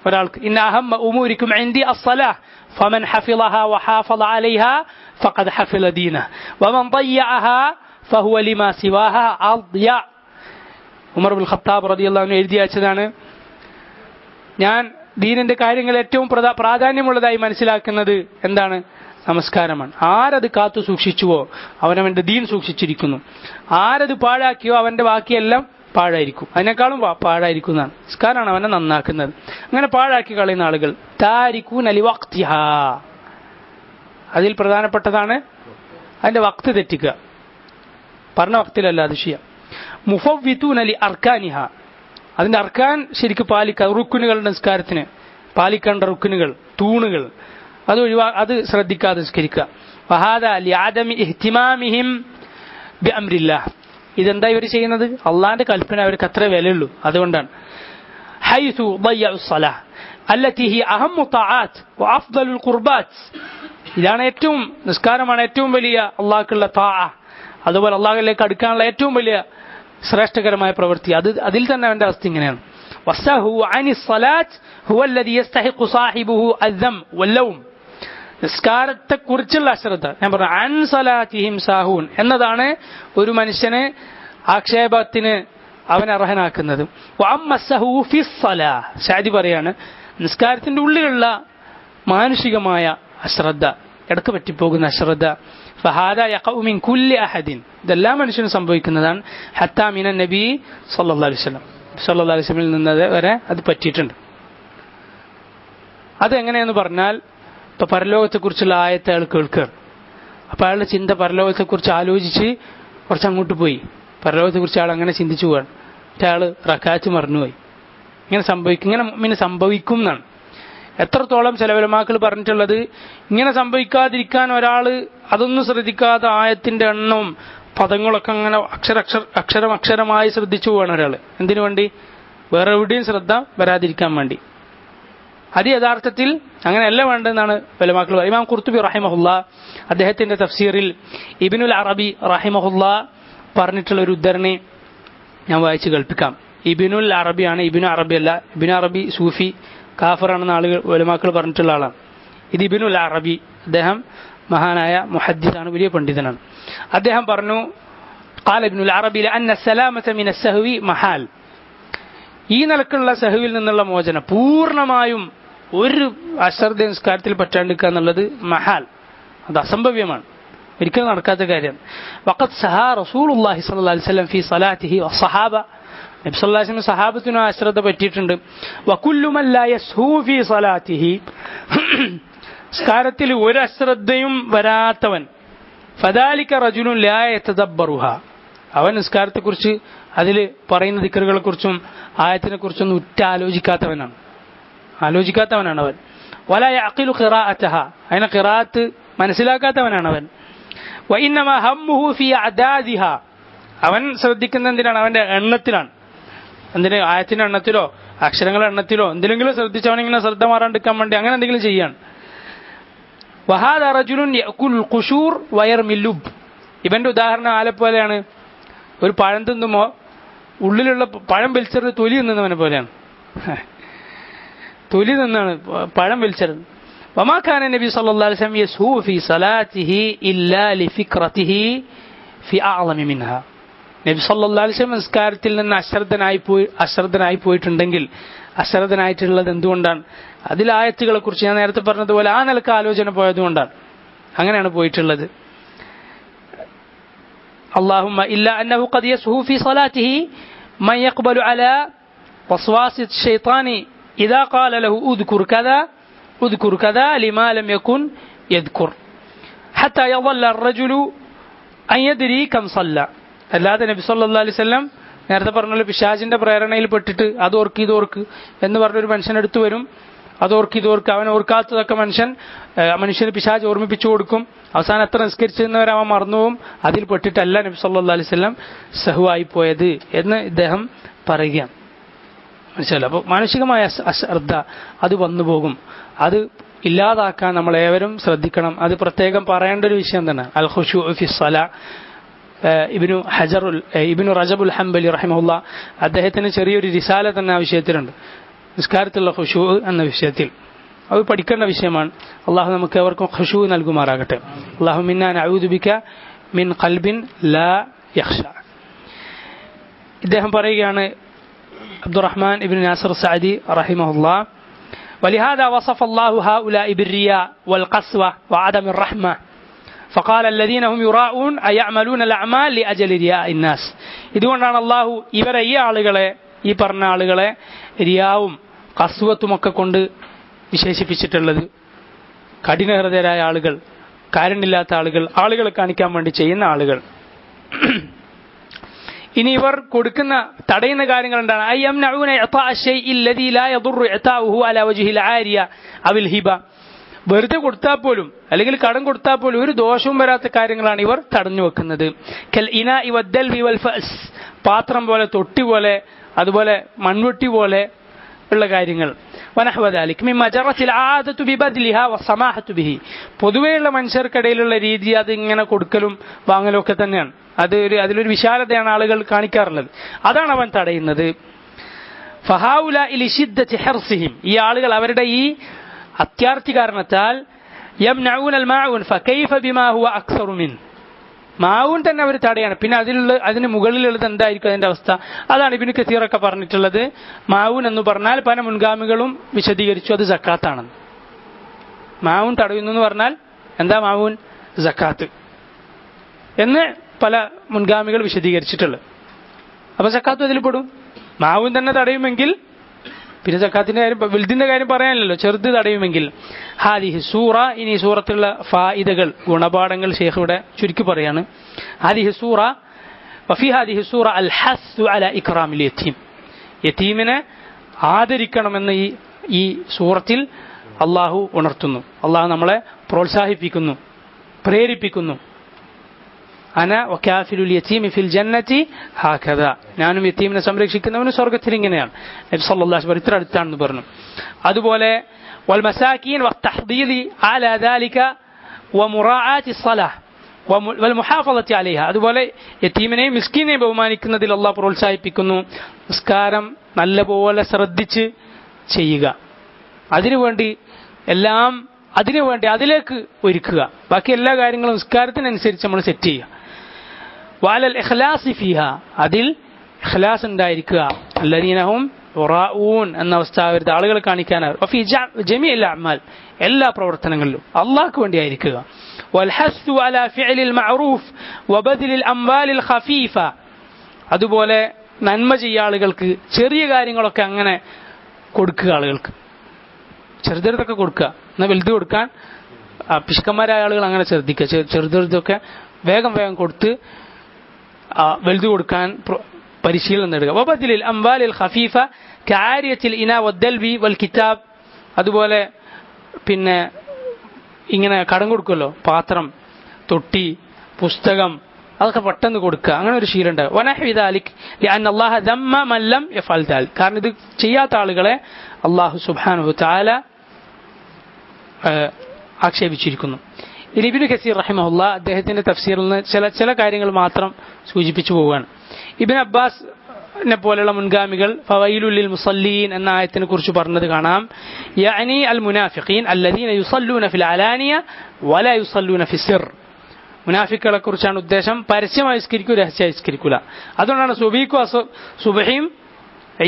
S1: ഒരാൾക്ക്. ഇന്ന അഹമ്മ ഉമൂരിക്കും ഇൻദി അസ്സലാഹ് ഫമൻ ഹഫിളഹാ വഹാഫള അലൈഹാ ഫഖദ് ഹഫിള ദീനഹു വമൻ ضيعها فهو لما سواها അദ്യ. ഉമർ ഇബ്നുൽ ഖത്താബ് റളിയല്ലാഹു അൻഹു എഴുതി അയച്ചതാണ്. ഞാൻ ദീനിന്റെ കാര്യങ്ങൾ ഏറ്റവും പ്രാധാന്യമുള്ളതായി മനസ്സിലാക്കുന്നത് എന്താണ്? നമസ്കാരമാണ്. ആരത് കാത്തു സൂക്ഷിച്ചുവോ അവനവന്റെ ദീൻ സൂക്ഷിച്ചിരിക്കുന്നു. ആരത് പാഴാക്കിയോ അവന്റെ ബാക്കിയെല്ലാം പാഴായിരിക്കും, അതിനേക്കാളും പാഴായിരിക്കും എന്നാണ്. നിസ്കാരമാണ് അവനെ നന്നാക്കുന്നത്. അങ്ങനെ പാഴാക്കി കളയുന്ന ആളുകൾ താരിഖൂന ലിവഖ്തിഹാ, അതിൽ പ്രധാനപ്പെട്ടതാണ് അതിന്റെ വക്ത് തെറ്റിക്കുക, പറഞ്ഞ വക്തിലല്ല അത് ചെയ്യാം. മുഫവ്വിതൂന ലി അർക്കാനിഹാ, അതിന്റെ അർക്കാൻ ശരിക്കും പാലിക്കുക. റുക്കുനുകളുടെ നിസ്കാരത്തിന് പാലിക്കേണ്ട റുക്കുനുകൾ, തൂണുകൾ, അത് ശ്രദ്ധിക്കാതെ നിസ്കരിക്കുക. വഹാദാ ലിഅദമി ഇഹ്തിമാമിഹിം ബിഅംരില്ലാഹ്, ഇതെന്താ ഇവർ ചെയ്യുന്നത്? അള്ളാന്റെ കൽപ്പന അവർക്ക് അത്ര വിലയുള്ളൂ, അതുകൊണ്ടാണ്. ഹൈസു ضيعوا الصلاة التي هي أهم الطاعات وأفضل القربات. ഇതാണ് ഏറ്റവും, നിസ്കാരമാണ് ഏറ്റവും വലിയ അള്ളാഹ്ക്കുള്ള താഅ, അതുപോലെ അള്ളാഹുവിലേക്ക് അടുക്കാനുള്ള ഏറ്റവും വലിയ ശ്രേഷ്ഠകരമായ പ്രവൃത്തി. അതിൽ തന്നെ അവന്റെ അവസ്ഥ ഇങ്ങനെയാണ്. വസ്സഹു അനി സ്വലാത്ത് ഹുവ അല്ലദി യസ്തഹിഖു സാഹിബുഹു അദ്ദം വല്ലൗം. നിസ്കാരത്തെക്കുറിച്ചുള്ള അശ്രദ്ധ, ഞാൻ പറഞ്ഞു അൻ സലാത്തിഹിം സാഹൂൻ എന്നതാണ് ഒരു മനുഷ്യനെ ആക്ഷേപത്തിന് അവൻ അർഹനാക്കുന്നത്. വഅമ്മസ്സഹു ഫിസ്സലാ, ശാദി പറയാണ് നിസ്കാരത്തിന്റെ ഉള്ളിലുള്ള മാനുഷികമായ അശ്രദ്ധ, ഇടക്ക് പറ്റിപ്പോകുന്ന അശ്രദ്ധ. ഫഹാദാ യഖഉ മിൻ കുല്ലി അഹദിൻ, ഇതെല്ലാം മനുഷ്യന് സംഭവിക്കുന്നതാണ്. ഹത്താ മിനൻ നബി സല്ലല്ലാഹു അലൈഹി വസല്ലം നിന്ന് വരെ അത് പറ്റിയിട്ടുണ്ട്. അതെങ്ങനെയെന്ന് പറഞ്ഞാൽ, ഇപ്പൊ പരലോകത്തെക്കുറിച്ചുള്ള ആയത്തെ അയാൾ കേൾക്കുകയാണ്. അപ്പൊ അയാളുടെ ചിന്ത പരലോകത്തെക്കുറിച്ച് ആലോചിച്ച് കുറച്ച് അങ്ങോട്ട് പോയി. പരലോകത്തെക്കുറിച്ച് അയാൾ അങ്ങനെ ചിന്തിച്ചു പോവാണ്. അയാൾ റക്കാത്ത് മറന്നുപോയി. ഇങ്ങനെ സംഭവിക്കും, ഇങ്ങനെ സംഭവിക്കും എന്നാണ്. എത്രത്തോളം ചില ഉലമാക്കൾ പറഞ്ഞിട്ടുള്ളത്, ഇങ്ങനെ സംഭവിക്കാതിരിക്കാൻ ഒരാൾ അതൊന്നും ശ്രദ്ധിക്കാതെ ആയത്തിന്റെ എണ്ണവും പദങ്ങളൊക്കെ അങ്ങനെ അക്ഷരമായി ശ്രദ്ധിച്ചു പോവാണ് ഒരാൾ. എന്തിനു വേണ്ടി? വേറെ എവിടെയും ശ്രദ്ധ വരാതിരിക്കാൻ വേണ്ടി. അത് യഥാർത്ഥത്തിൽ അങ്ങനെയല്ല വേണ്ടതെന്നാണ് ഉലമാക്കൾ പറയുന്നത്. ഇമാം ഖുർത്തുബി റഹിമഹുല്ലാ അദ്ദേഹത്തിന്റെ തഫ്സീറിൽ ഇബ്നുൽ അറബി റഹിമഹുല്ലാ പറഞ്ഞിട്ടുള്ള ഒരു ഉദ്ധരണി ഞാൻ വായിച്ച് കേൾപ്പിക്കാം. ഇബ്നുൽ അറബിയാണ്, ഇബ്നു അറബി അല്ല. ഇബ്നു അറബി സൂഫി കാഫറാണെന്ന് ആളുകൾ ഉലമാക്കൾ പറഞ്ഞിട്ടുള്ള ആളാണ്. ഇത് ഇബ്നുൽ അറബി, അദ്ദേഹം മഹാനായ മുഹദ്ദിസാണ്, വലിയ പണ്ഡിതനാണ്. അദ്ദേഹം പറഞ്ഞു, ഖാല ഇബ്നുൽ അറബി ലഅന്ന സലാമത മിന സഹവി മഹാൽ, ഈ നിലക്കുള്ള സഹവിൽ നിന്നുള്ള മോചനം, പൂർണ്ണമായും ഒരു അശ്രദ്ധ നിസ്കാരത്തിൽ പറ്റാണ്ടിരിക്കുക എന്നുള്ളത് മഹാൽ, അത് അസംഭവ്യമാണ്, ഒരിക്കലും നടക്കാത്ത കാര്യമാണ്. വഖദ് സഹാ റസൂലുള്ളാഹി സ്വല്ലല്ലാഹു അലൈഹി വസല്ലം ഫീ സ്വലാത്തിഹി വസ്സഹാബ, നബി സല്ലല്ലാഹു അലൈഹി വസല്ലം സഹാബത്തിനും അശ്രദ്ധ പറ്റിയിട്ടുണ്ട്. വകുല്ലു മൻ ലാ യസ്ഹു ഫീ സ്വലാത്തിഹി, നിസ്കാരത്തിൽ ഒരു അശ്രദ്ധയും വരാത്തവൻ, ഫദാലിക റജുലുൻ ലാ യതദബ്ബറുഹ, അവൻ നിസ്കാരത്തെക്കുറിച്ച് അതിൽ പറയുന്ന ദിക്റുകളെ കുറിച്ചും ആയത്തിനെ കുറിച്ചൊന്നും ആലോചിക്കാത്തവനാണ് അവൻ. വലാ യഅഖിലു ഖിറാഅതഹ, അതിനെ ഖിറാഅത്ത് മനസ്സിലാക്കാത്തവനാണ് അവൻ. വഇന്നമാ ഹമ്മുഹു ഫീ അദാദിഹ, അവൻ ശ്രദ്ധിക്കുന്ന എന്തിനാണ്? അവന്റെ എണ്ണത്തിലാണ്. എന്തിന്? ആയത്തിന്റെ എണ്ണത്തിലോ അക്ഷരങ്ങളുടെ എണ്ണത്തിലോ എന്തിലെങ്കിലും ശ്രദ്ധിച്ചവനിങ്ങനെ ശ്രദ്ധ മാറാണ്ടിരിക്കാൻ വേണ്ടി അങ്ങനെ എന്തെങ്കിലും ചെയ്യാണ്. വഹാദ റജുലുൻ യഅകുൽ ഖുശൂർ വയർമിൽ ലുബ്, ഇവന്റെ ഉദാഹരണം ആലെപ്പോലെയാണ്? ഒരു പഴം തിന്നുമോ ഉള്ളിലുള്ള പഴം വലിച്ചെറിഞ്ഞ് തൊലി തിന്നുന്നവനെ പോലെയാണ്. തൊലി നിന്നാണ് പഴം വലിച്ചെറിഞ്ഞത്. വമാ കാന നബി സല്ലല്ലാഹു അലൈഹി വസല്ലം യസ്ഹു ഫീ സലാത്തിഹി ഇല്ലാ ലിഫിക്റതിഹി ഫീ അഅളമി മിൻഹാ, നബി സല്ലല്ലാഹു അലൈഹി വസല്ലം നിസ്കാരത്തിൽ നിന്ന് അശ്രദ്ധനായി പോയിട്ടുണ്ടെങ്കിൽ അശ്രദ്ധനായിട്ടുള്ളത് എന്തുകൊണ്ടാണ്? അതിൽ ആയത്തുകളെ കുറിച്ച് ഞാൻ നേരത്തെ പറഞ്ഞതുപോലെ ആ നിലക്ക് ആലോചന പോയതുകൊണ്ടാണ് അങ്ങനെയാണ് പോയിട്ടുള്ളത്. اللهم إلا أنه قد يسهو في صلاته من يقبل على وسواس الشيطان إذا قال له اذكر كذا لما لم يكن يذكر حتى يظل الرجل أن يدري كم صلى. അല്ലാതെ നബി സല്ലല്ലാഹു അലൈഹി വസല്ലം നേരത്തെ പറഞ്ഞ പിശാചിന്റെ പ്രേരണയിൽ പെട്ടിട്ട് അതോർക്ക് ഇതോർക്ക് എന്ന് പറഞ്ഞൊരു മനുഷ്യൻ അടുത്ത് വരും. അതോർക്ക് അവൻ ഓർക്കാത്തതൊക്കെ മനുഷ്യന് പിശാച് ഓർമ്മിപ്പിച്ചു കൊടുക്കും. അവസാനം എത്ര നിസ്കരിച്ചിരുന്നവർ അവൻ മറന്നുപോകും. അതിൽ പെട്ടിട്ടല്ല നബി സല്ലല്ലാഹു അലൈഹി വസല്ലം സഹുവായി പോയത് എന്ന് ഇദ്ദേഹം പറയുകയാണ്. മനസ്സിലായില്ല? അപ്പോൾ മാനസികമായ അശ്രദ്ധ അത് വന്നു പോകും. അത് ഇല്ലാതാക്കാൻ നമ്മൾ ഏവരും ശ്രദ്ധിക്കണം. അത് പ്രത്യേകം പറയേണ്ട ഒരു വിഷയം തന്നെ. അൽ ഖുശൂ ഫി സ്വലാ, ഇബ്നു റജബുൽ ഹംബലി റഹിമഹുല്ലാ അദ്ദേഹത്തിന് ചെറിയൊരു റിസാല തന്നെ ആ വിഷയത്തിലുണ്ട്, നിസ്കാരത്തിലുള്ള ഖുശൂ എന്ന വിഷയത്തിൽ. അത് പഠിക്കേണ്ട വിഷയമാണ്. അള്ളാഹു നമുക്ക് എവർക്കും ഖുശൂ നൽകുമാറാകട്ടെ. അല്ലാഹുമ്മ ഇന്നാ നഊദു ബിക മിൻ ഖൽബിൻ ലാ യഖ്ശ. ഇദ്ദേഹം പറയുകയാണ്, അബ്ദുറഹ്മാൻ ഇബ്നു നാസിർ സഅദി റഹിമഹുല്ലാ, ولهذا وصف الله هؤلاء بالرياء والقسوة وعدم الرحمة فقال الذين هم يراءون أيعملون الأعمال لأجل رياء الناس. ഇതുകൊണ്ടാണ് അള്ളാഹു ഇവരെ ഈ പറഞ്ഞ ആളുകളെ റിയാവും കസ്വത്തുമൊക്കെ കൊണ്ട് വിശേഷിപ്പിച്ചിട്ടുള്ളത്. കഠിനഹൃദയരായ ആളുകൾ, കാരുണ്യമില്ലാത്ത ആളുകൾ, ആളുകളെ കാണിക്കാൻ വേണ്ടി ചെയ്യുന്ന ആളുകൾ. ഇനി ഇവർ തടയുന്ന കാര്യങ്ങൾ എന്താണ്? വെറുതെ കൊടുത്താൽ പോലും അല്ലെങ്കിൽ കടം കൊടുത്താൽ പോലും ഒരു ദോഷവും വരാത്ത കാര്യങ്ങളാണ് ഇവർ തടഞ്ഞു വെക്കുന്നത്. പാത്രം പോലെ, തൊട്ടി പോലെ, അതുപോലെ മൺവെട്ടി പോലെ ഉള്ള കാര്യങ്ങൾ. പൊതുവെയുള്ള മനുഷ്യർക്കിടയിലുള്ള രീതി അത് ഇങ്ങനെ കൊടുക്കലും വാങ്ങലും ഒക്കെ തന്നെയാണ്. അതിലൊരു വിശാലതയാണ് ആളുകൾ കാണിക്കാറുള്ളത്. അതാണ് അവൻ തടയുന്നത്. ഈ ആളുകൾ അവരുടെ ഈ അത്യാർത്തി കാരണത്താൽ മാവൂൻ തന്നെ അവർ തടയാണ്. പിന്നെ അതിന് മുകളിലുള്ളത് എന്തായിരിക്കും അതിന്റെ അവസ്ഥ? അതാണ് ഇബ്നു കസീറൊക്കെ പറഞ്ഞിട്ടുള്ളത്. മാവൂൻ എന്ന് പറഞ്ഞാൽ പല മുൻഗാമികളും വിശദീകരിച്ചു അത് സക്കാത്താണെന്ന്. മാവൂൻ തടയുന്നു എന്ന് പറഞ്ഞാൽ എന്താ? മാവൂൻ സക്കാത്ത് എന്ന് പല മുൻഗാമികൾ വിശദീകരിച്ചിട്ടുള്ളത്. അപ്പൊ സക്കാത്തും അതിൽ പെടും. മാവൂൻ തന്നെ തടയുമെങ്കിൽ പിന്നെ സക്കാത്തിന്റെ കാര്യം, വലുതിന്റെ കാര്യം പറയാനല്ലോ, ചെറുത് തടയുമെങ്കിൽ. ഹാദിഹി സൂറ, ഇനി സൂറത്തുള്ള ഫായിദകൾ, ഗുണപാഠങ്ങൾ ഷെയ്ഖ് ഇവിടെ ചുരുക്കി പറയാണ്. ഹാദിഹി സൂറ വഫി ഹാദിഹി സൂറ അൽ ഹസ്സു അലാ ഇക്റാമിൽ യതീം, യതീമിനെ ആദരിക്കണമെന്ന് ഈ സൂറത്തിൽ അള്ളാഹു ഉണർത്തുന്നു. അള്ളാഹു നമ്മളെ പ്രോത്സാഹിപ്പിക്കുന്നു, പ്രേരിപ്പിക്കുന്നു. അന വകാഫിലുൽ യതീമി ഫിൽ ജന്നതി ഹകദ, ഞാനും യതീമിനെ സംരക്ഷിക്കുന്നവനും സ്വർഗ്ഗത്തിൽ ഇങ്ങനെയാണ്. നബി സല്ലല്ലാഹു അലൈഹി വസല്ലം ഇത്ര അടുത്താണെന്ന് പറഞ്ഞു. അതുപോലെ വൽ മസാകീൻ വത്തഹ്ദീദി അലാ ദാലിക വമുറാഅത്തി സ്വലാഹ് വൽ മുഹാഫളത്തി അലൈഹ, അതുപോലെ യതീമിനെയും മിസ്കീനെയും ബഹുമാനിക്കുന്നതിൽ അള്ളാഹു പ്രോത്സാഹിപ്പിക്കുന്നു. നിസ്കാരം നല്ലപോലെ ശ്രദ്ധിച്ച് ചെയ്യുക, അതിനുവേണ്ടി അതിലേക്ക് ഒരുക്കുക. ബാക്കി എല്ലാ കാര്യങ്ങളും നിസ്കാരത്തിനനുസരിച്ച് നമ്മൾ സെറ്റ് ചെയ്യുക. വഅലൽ ഇഖ്ലാസി ഫീഹ, അതിൽ ഇഖ്ലാസ് ഉണ്ടായിരിക്കുക. അല്ലദീനഹും യുറാഊൻ എന്ന അവസ്ഥ അവരുടെ ആളുകളെ കാണിക്കാനാണ്. വഫീ ജമീഇൽ അഅ്മാൽ, എല്ലാ പ്രവർത്തനങ്ങളിലും അല്ലാഹുവിന് വേണ്ടിയായിരിക്കുക. വൽഹസ്സു അലാ ഫിഅലിൽ മഅറൂഫ് വബദ്ലിൽ അംവാലിൽ ഖഫീഫ, അതുപോലെ നന്മ ചെയ്യുക ആളുകൾക്ക്. ചെറിയ കാര്യങ്ങളൊക്കെ അങ്ങനെ കൊടുക്കുക ആളുകൾക്ക്, ചെറുതൊക്കെ കൊടുക്കുക, എന്നാൽ വലുത് കൊടുക്കാൻ പിശുക്കന്മാരായ ആളുകൾ അങ്ങനെ ശ്രദ്ധിക്കുക. ചെറുതൊക്കെ വേഗം വേഗം കൊടുത്ത് വലുത് കൊടുക്കാൻ പരിശീലനം നേടുക. വബദിലിൽ അംവാലിൽ ഖഫീഫ കആരിയത്തിൽ ഇനാ വദ്ദൽബി വൽ കിതാബ്, അതുപോലെ പിന്നെ ഇങ്ങനെ കടം കൊടുക്കുമല്ലോ, പാത്രം, തൊട്ടി, പുസ്തകം, അതൊക്കെ പെട്ടെന്ന് കൊടുക്കുക. അങ്ങനെ ഒരു ശീലം ഉണ്ടാകും. വനഹ്വി ദാലിക് ലിഅന്ന അല്ലാഹ ദമ്മ മൻ ലം യഫഅൽ ദാലിക്, കാരണം ഇത് ചെയ്യാത്ത ആളുകളെ അല്ലാഹു സുബ്ഹാനഹു തആല ആക്ഷേപിച്ചിരിക്കുന്നു. ഇനി ഇബ്നു കസീർ റഹിമഹുല്ലാഹ് അദ്ദേഹത്തിന്റെ തഫ്സീറിൽ നിന്ന് ചില കാര്യങ്ങൾ മാത്രം സൂചിപ്പിച്ചു പോവുകയാണ്. ഇബ്നു അബ്ബാസിനെ പോലെയുള്ള മുൻഗാമികൾ ഫവൈലുൽ ലിൽ മുസല്ലീൻ എന്ന ആയത്തിനെ കുറിച്ച് പറഞ്ഞത് കാണാം. യഅനി അൽ മുനാഫിഖീൻ അല്ലദീന യുസല്ലൂന ഫിൽ അലാനിയ വലാ യുസല്ലൂന ഫിസ്സിർ. മുനാഫിക്കുകളെ കുറിച്ചാണ് ഉദ്ദേശം. പരസ്യമായി നിസ്കരിക്കൂ, രഹസ്യമായി നിസ്കരിക്കൂല. അതുകൊണ്ടാണ് സുബഹിയും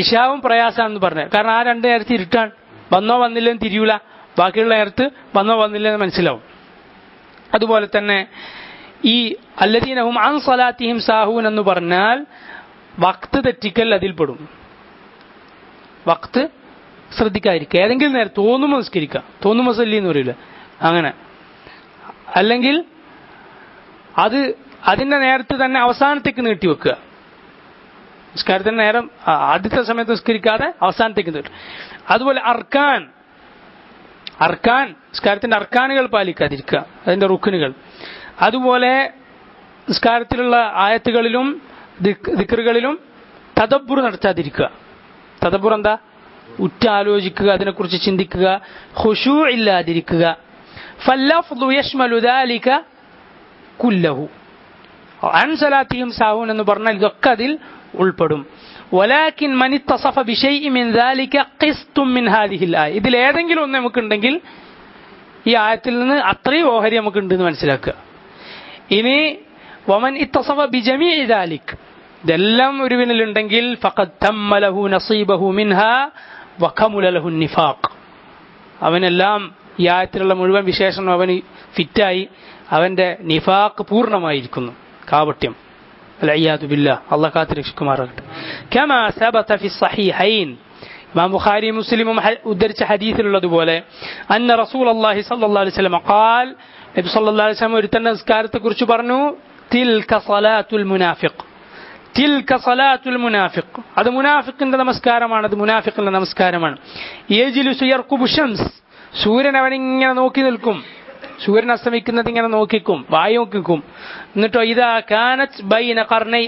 S1: ഇശാവും പ്രയാസാണെന്ന് പറഞ്ഞത്. കാരണം ആ രണ്ട് നേരത്ത് ഇരുട്ടാണ്, വന്നോ വന്നില്ലെന്ന് തിരിയൂല, ബാക്കിയുള്ള നേരത്ത് വന്നോ വന്നില്ലെന്ന് മനസ്സിലാവും. അതുപോലെ തന്നെ ഈ അല്ലദീനഹും അൻ സ്വലാത്തിഹിം സാഹൂൻ എന്ന് പറഞ്ഞാൽ വഖ്ത് തെറ്റിക്കൽ അതിൽപ്പെടും. വഖ്ത് ശ്രദ്ധിക്കാതിരിക്കുക, ഏതെങ്കിലും നേരം തോന്നുമ്പോൾ നിസ്കരിക്കുക, തോന്നുമ്പോൾ സല്ലി എന്ന് പറയില്ല അങ്ങനെ, അല്ലെങ്കിൽ അതിന്റെ നേരത്ത് തന്നെ അവസാനത്തേക്ക് നീട്ടിവെക്കുക. നിസ്കാരത്തിന്റെ നേരം ആദ്യത്തെ സമയത്ത് നിസ്കരിക്കാതെ അവസാനത്തേക്ക് നീട്ടും. അതുപോലെ അർക്കാൻ നിസ്കാരത്തിന്റെ അർക്കാനുകൾ പാലിക്കാതിരിക്കുക, അതിന്റെ റുക്നുകൾ. അതുപോലെ നിസ്കാരത്തിലുള്ള ആയത്തുകളിലും ദിക്റുകളിലും തദബ്ബുർ നടത്താതിരിക്കുക. തദബ്ബുർ എന്താ? ഉറ്റാലോചിക്കുക, അതിനെക്കുറിച്ച് ചിന്തിക്കുക, ഖുശൂ ഇല്ലാതിരിക്കുക. ഫല്ലഫ്ളു യശ്മലു ദാലിക കുല്ലഹു അൻ സലാത്തിഹിം സാഹൂൻ എന്ന് പറഞ്ഞാൽ ഇതൊക്കെ അതിൽ ഉൾപ്പെടും. വലാകിൻ മൻ ഇത്തസഫ ബിശൈഇ മിൻ ദാലിക ഖിസ്തും മിൻ ഹാദിഹിൽ ആയ, ഇതിൽ ഏതെങ്കിലും ഒന്ന് നമുക്കുണ്ടെങ്കിൽ ഈ ആയത്തിൽ നിന്ന് അത്രയും ഓഹരി നമുക്കുണ്ടെന്ന് മനസ്സിലാക്കുക. ഇനി വമൻ ഇത്തസഫ ബിജമീഇ ദാലിക്, ഇതെല്ലാം ഒരുവനിലുണ്ടെങ്കിൽ ഫഖദ് തമ്മ ലഹു നസീബഹു മിൻഹാ വകമുല ലഹു നിഫാഖ്, അവനെല്ലാം ഈ ആയത്തിലുള്ള മുഴുവൻ വിശേഷണം അവന് ഫിറ്റായി, അവന്റെ നിഫാഖ് പൂർണ്ണമായിരിക്കുന്നു, കാപട്യം. അൽഇയാദു ബില്ലാഹ്, അല്ലാഹു കാത്തുരക്ഷിക്കുമാറാകട്ടെ. കമാ സബത ഫി സ്വഹീഹൈൻ, ഇമാം ബുഖാരി മുസ്ലിമും ഉദ്ധരിച്ച ഹദീസിലുള്ളതുപോലെ അന്ന റസൂലുള്ളാഹി സ്വല്ലല്ലാഹു അലൈഹി വസല്ലം ഖാൽ, നബി സ്വല്ലല്ലാഹു അലൈഹി വസല്ലം ഒരുത്തന്റെ നിസ്കാരത്തെക്കുറിച്ച് പറഞ്ഞു, തിൽക സലാത്തുൽ മുനാഫിഖ്, തിൽക സലാത്തുൽ മുനാഫിഖ്, അത് മുനാഫിഖിന്റെ നമസ്കാരമാണ്, അത് മുനാഫിഖിന്റെ നമസ്കാരമാണ്. യജ്ലിസു യർഖുബു ശംസ്, സൂര്യൻ അവനിങ്ങനെ നോക്കി നിൽക്കും, സൂര്യൻ അസ്തമിക്കുന്നത് ഇങ്ങനെ നോക്കിക്കും, വായി നോക്കിക്കും. എന്നിട്ടോ ഇദാ കാനത് ബൈന ഖർനൈ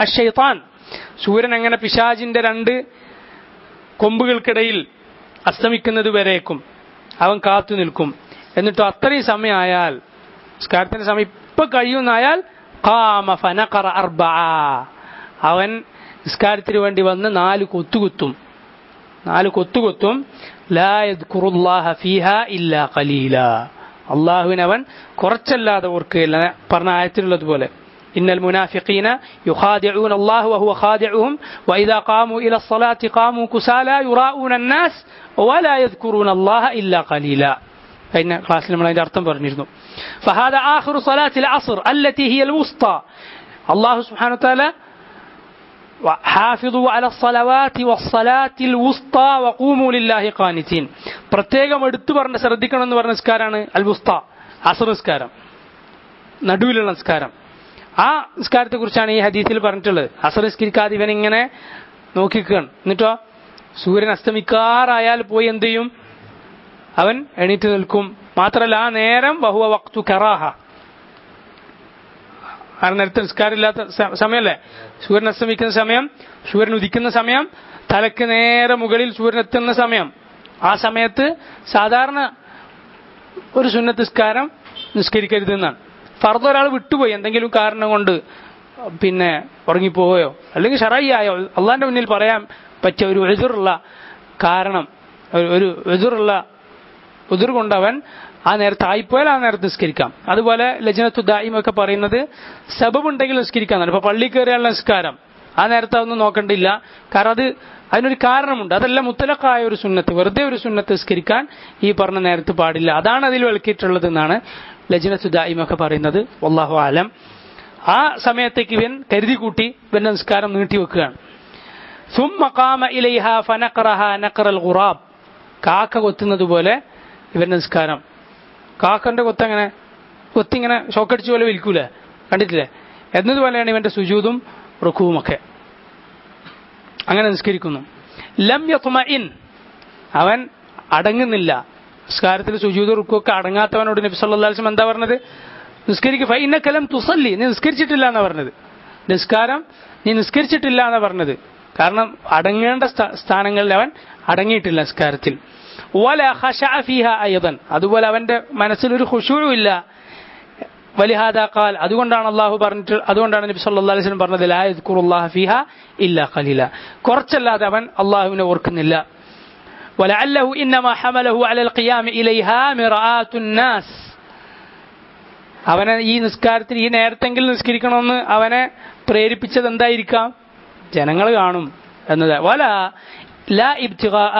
S1: അശ്ശൈത്താൻ, സൂര്യൻ അങ്ങനെ പിശാചിന്റെ രണ്ട് കൊമ്പുകൾക്കിടയിൽ അസ്തമിക്കുന്നത് വരേക്കും അവൻ കാത്തു നിൽക്കും. എന്നിട്ടോ അത്രയും സമയമായാൽ, നിസ്കാരത്തിന്റെ സമയം ഇപ്പൊ കഴിയുന്നായാൽ ഖാമ ഫനഖറ അർബഅ, അവൻ നിസ്കാരത്തിന് വേണ്ടി വന്ന് 4 കൊത്തുകൊത്തും. ലാ യദ്കുറുല്ലാഹ ഫീഹാ ഇല്ലാ ഖലീലാ, അള്ളാഹുവിനെ അവൻ കുറച്ചല്ലാതെ ഓർക്കുകയില്ല. പറഞ്ഞ ആയത്തിലുള്ളതുപോലെ ഇന്നൽ മുനാഫിഖീന യുഖാദിഊന അല്ലാഹ വഹുവ ഖാദിഉഹും വഇദാ ഖാമൂ ഇല സ്വലാത്തി ഖാമൂ കുസാലാ യുറാഊന അന്നാസ് വലാ യദ്കുറൂന അല്ലാഹ ഇല്ലാ ഖലീലാ. കഴിഞ്ഞ ക്ലാസ്സിൽ നമ്മൾ അതിന്റെ അർത്ഥം പറഞ്ഞിരുന്നു. ഫഹാദാ ആഖിറു സ്വലാത്തിൽ അസ്ർ അല്ലതി ഹിയൽ വുസ്താ, അല്ലാഹു സുബ്ഹാനഹു വതആല ഹാഫിദു അല സ്വലവാതി വസ്സലാത്തിൽ വുസ്താ വഖൂമു ലില്ലാഹി ഖാനിതീൻ, പ്രത്യേകം എടുത്തു പറഞ്ഞ ശ്രദ്ധിക്കണം എന്ന് പറഞ്ഞ നിസ്കാരമാണ് അൽ വുസ്താ, അസ്ർ നിസ്കാരം, നടുവിലുള്ള നിസ്കാരം. ആ നിസ്കാരത്തെ കുറിച്ചാണ് ഈ ഹദീസിൽ പറഞ്ഞിട്ടുള്ളത്. അസ്ർ നിസ്കരിക്കാതെ ഇവൻ ഇങ്ങനെ നോക്കിക്കുകയാണ്. എന്നിട്ടോ സൂര്യൻ അസ്തമിക്കാറായാൽ പോയി എന്ത് ചെയ്യും? അവൻ എണീറ്റ് നിൽക്കും. മാത്രമല്ല ആ നേരം വഹുവ വഖ്തു കറാഹ, ആ നേരത്തെ നിസ്കാരമില്ലാത്ത സമയമല്ലേ, സൂര്യൻ അസ്തമിക്കുന്ന സമയം, സൂര്യൻ ഉദിക്കുന്ന സമയം, തലക്ക് നേരെ മുകളിൽ സൂര്യൻ എത്തുന്ന സമയം. ആ സമയത്ത് സാധാരണ ഒരു സുന്നത്ത് നിസ്കാരം നിസ്കരിക്കരുതെന്നാണ്. ഫർദ് ഒരാൾ വിട്ടുപോയി എന്തെങ്കിലും കാരണം കൊണ്ട്, പിന്നെ ഉറങ്ങിപ്പോവുകയോ അല്ലെങ്കിൽ ശറഈയായോ അള്ളാന്റെ മുന്നിൽ പറയാൻ പറ്റിയ ഒരു ഉദ്റുള്ള കാരണം, ഒരു ഉദ്ർ കൊണ്ടവൻ ആ നേരത്ത് ആയിപ്പോയാൽ ആ നേരത്ത് നിസ്കരിക്കാം. അതുപോലെ ലജ്നത്തു ദായിമൊക്കെ പറയുന്നത് സബബ് ഉണ്ടെങ്കിൽ നിസ്കരിക്കാന്നാണ്. ഇപ്പൊ പള്ളി കയറിയുള്ള നിസ്കാരം ആ നേരത്തെ അതൊന്നും നോക്കണ്ടില്ല, കാരണം അതിനൊരു കാരണമുണ്ട്. അതല്ല മുത്തലഖായ ഒരു സുന്നത്ത്, വെറുതെ ഒരു സുന്നത്ത് നിസ്കരിക്കാൻ ഈ പറഞ്ഞ നേരത്ത് പാടില്ല. അതാണ് അതിൽ വിളക്കിയിട്ടുള്ളത് എന്നാണ് ലജ്നത്തു ദായിമൊക്കെ പറയുന്നത്. വല്ലാഹു ആലം. ആ സമയത്തേക്ക് ഇവൻ കരുതി കൂട്ടി ഇവന്റെ നിസ്കാരം നീട്ടിവെക്കുകയാണ്. സുമ്മ ഖാമ ഇലൈഹാ ഫനഖറഹാ നഖറൽ ഖുറാബ്, കാക്ക കൊത്തുന്നത് പോലെ ഇവന്റെ നിസ്കാരം. കാക്കന്റെ കൊത്തിങ്ങനെ ഷോക്കടിച്ച പോലെ വിൽക്കൂലേ, കണ്ടിട്ടില്ലേ? എന്നതുപോലെയാണ് ഇവന്റെ സുജൂദും റുക്കുവുമൊക്കെ. അങ്ങനെ നിസ്കരിക്കുന്നു. ലം യത്മഇൻ, അവൻ അടങ്ങുന്നില്ല. നിസ്കാരത്തിൽ സുജൂദ് റുക്കുവൊക്കെ അടങ്ങാത്തവനോട് നബി സല്ലല്ലാഹു അലൈഹി വസല്ലം എന്താ പറഞ്ഞത്? നിസ്കരിക്കുക. ഫഇന്നക ലം തുസല്ലി, നീ നിസ്കരിച്ചിട്ടില്ല എന്നാ പറഞ്ഞത്. നിസ്കാരം നീ നിസ്കരിച്ചിട്ടില്ല എന്നാ പറഞ്ഞത്. കാരണം അടങ്ങേണ്ട സ്ഥാനങ്ങളിൽ അവൻ അടങ്ങിയിട്ടില്ല നിസ്കാരത്തിൽ. വല ഖശഅ ഫീഹാ അയ്ദൻ, അതുപോലെ അവന്റെ മനസ്സിലൊരു ഖുശൂഉ ഇല്ല. വലിഹാദാ ഖാൽ, അതുകൊണ്ടാണ് അല്ലാഹു പറഞ്ഞിട്ട്, അതുകൊണ്ടാണ് നബി സല്ലല്ലാഹു അലൈഹി വസല്ലം പറഞ്ഞത് ലാ യദ്കുറുല്ലാഹ ഫീഹാ ഇല്ലാ ഖലീല, കുറച്ചല്ലാതെ അവൻ അല്ലാഹുവിനെ ഓർക്കുന്നില്ല. വലഅല്ലഹു ഇന്നമാ ഹമലഹു അലൽ ഖിയാമി ഇലൈഹാ മിർആത്തുൻ നാസ്, അവനെ ഈ നിസ്കാരത്തിൽ ഈ നേരത്തെങ്കിലും നിസ്കരിക്കണമെന്ന് അവനെ പ്രേരിപ്പിച്ചത് എന്തായിരിക്കാം? ജനങ്ങൾ കാണും എന്നത്. വല ലാ ഇബ്തിഗാഅ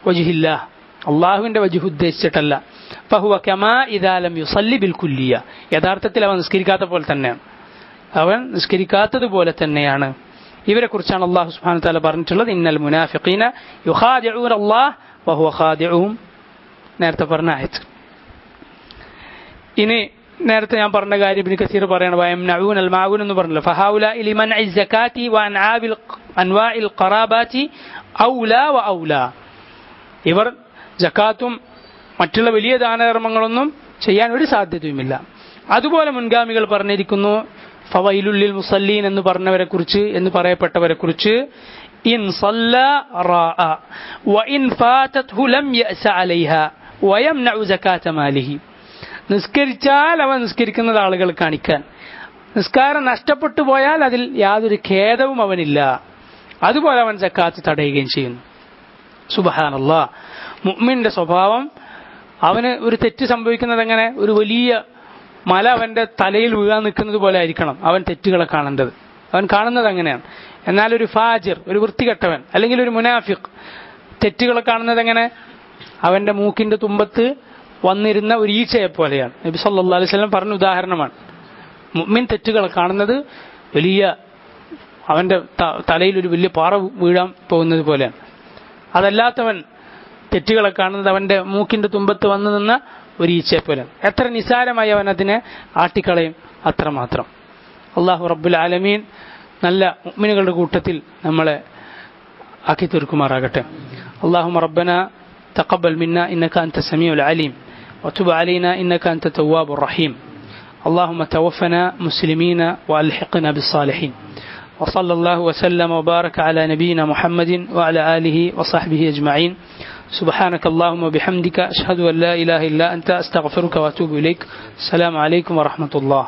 S1: വജ്ഹില്ലാ, അല്ലാഹുവിന്റെ വജ്ഹ് ഉദ്ദേശിച്ചിട്ടല്ല. ഫഹുവ കമാ ഇദാ ലം യുസല്ലി ബിൽ കുല്ലിയ, യഥാർത്ഥത്തിൽ അവൻ നിസ്കരിക്കാത്ത പോലെ തന്നെയാണ്. അവൻ നിസ്കരിക്കാത്തതുപോലെ തന്നെയാണ്. ഇവരെ കുറിച്ചാണ് അല്ലാഹു സുബ്ഹാനഹു വ തആല പറഞ്ഞിട്ടുള്ളത്, ഇന്നൽ മുനാഫിഖീന യുഖാദിഊന അല്ലാഹ് വഹുവ ഖാദിഉഹും, നേരത്തെ പറഞ്ഞ ആയത്ത്. ഇനി നേരത്തെ ഞാൻ പറഞ്ഞ കാര്യം ഇബ്നു കസീർ പറയാണ്, വയംനഊന അൽ മാഊൻ എന്ന് പറഞ്ഞല്ലോ. ഫഹൗലാഇ ലിമൻഇ സകാത്തി വഅൻആബിൽ അൻവാഇൽ ഖറാബാതി ഔലാ വ ഔലാ, ഇവർ സകാത്തും മറ്റുള്ള വലിയ ദാനധർമ്മങ്ങളൊന്നും ചെയ്യാൻ ഒരു സാധ്യതയുമില്ല. അതുപോലെ മുൻഗാമികൾ പറഞ്ഞിരിക്കുന്നു, ഫവൈലുൽ ലിൽ മുസല്ലീൻ എന്ന് പറഞ്ഞവരെ കുറിച്ച്, എന്ന് പറയപ്പെട്ടവരെ കുറിച്ച്, ഇൻ സല്ലാ റാഅ വഇൻ ഫാതത്ഹു ലം യഅസ അലൈഹാ വയംനഉ സകാത മാലിഹി, നിസ്കരിച്ചാൽ അവൻ നിസ്കരിക്കുന്നത് ആളുകൾ കാണിക്കാൻ, നിസ്കാരം നഷ്ടപ്പെട്ടു പോയാൽ അതിൽ യാതൊരു ഖേദവും അവനില്ല, അതുപോലെ അവൻ സക്കാത്ത് തടയുകയും ചെയ്യുന്നു. സുബ്ഹാനല്ലാഹ്, മുഅ്മിന്റെ സ്വഭാവം, അവന് ഒരു തെറ്റ് സംഭവിക്കുന്നത് എങ്ങനെ? ഒരു വലിയ മല അവന്റെ തലയിൽ വീഴാൻ നിൽക്കുന്നത് പോലെ ആയിരിക്കണം അവൻ തെറ്റുകളെ കാണേണ്ടത്. അവൻ കാണുന്നത് അങ്ങനെയാണ്. എന്നാൽ ഒരു ഫാജിർ, ഒരു വൃത്തികെട്ടവൻ, അല്ലെങ്കിൽ ഒരു മുനാഫിഖ് തെറ്റുകളെ കാണുന്നത് എങ്ങനെ? അവന്റെ മൂക്കിന്റെ തുമ്പത്ത് വന്നിരുന്ന ഒരു ഈച്ചയെ പോലെയാണ്. നബി സല്ലല്ലാഹു അലൈഹി വസല്ലം പറഞ്ഞ ഉദാഹരണമാണ്. മുഅ്മിൻ തെറ്റുകളെ കാണുന്നത് വലിയ അവന്റെ തലയിൽ ഒരു വലിയ പാറ വീഴാൻ പോകുന്നത് പോലെയാണ്. അതല്ലാത്തവൻ തെറ്റുകളെ കാണുന്നത് അവന്റെ മൂക്കിന്റെ തുമ്പത്ത് വന്നു നിന്ന ഒരു ഈച്ചയെ പോലെ. എത്ര നിസാരമായി അവൻ അതിനെ ആട്ടിക്കളയും, അത്രമാത്രം. അല്ലാഹു റബ്ബുൽ ആലമീൻ നല്ല മുഅ്മിനുകളുടെ കൂട്ടത്തിൽ നമ്മളെ ആക്കി തീർക്കുമാറാകട്ടെ. അല്ലാഹുമ്മ റബ്ബനാ തഖബ്ബൽ മിന്നാ ഇന്നക അൻത സമീഉൽ അലീം വതുബ് അലൈനാ ഇന്നക അൻത തവ്വാബുർ റഹീം. اللهم توفنا مسلمين وألحقنا بالصالحين. وصلى الله وسلم وبارك على نبينا محمد وعلى آله وصحبه أجمعين. سبحانك اللهم وبحمدك أشهد أن لا إله إلا أنت أستغفرك وأتوب إليك. السلام عليكم ورحمة الله.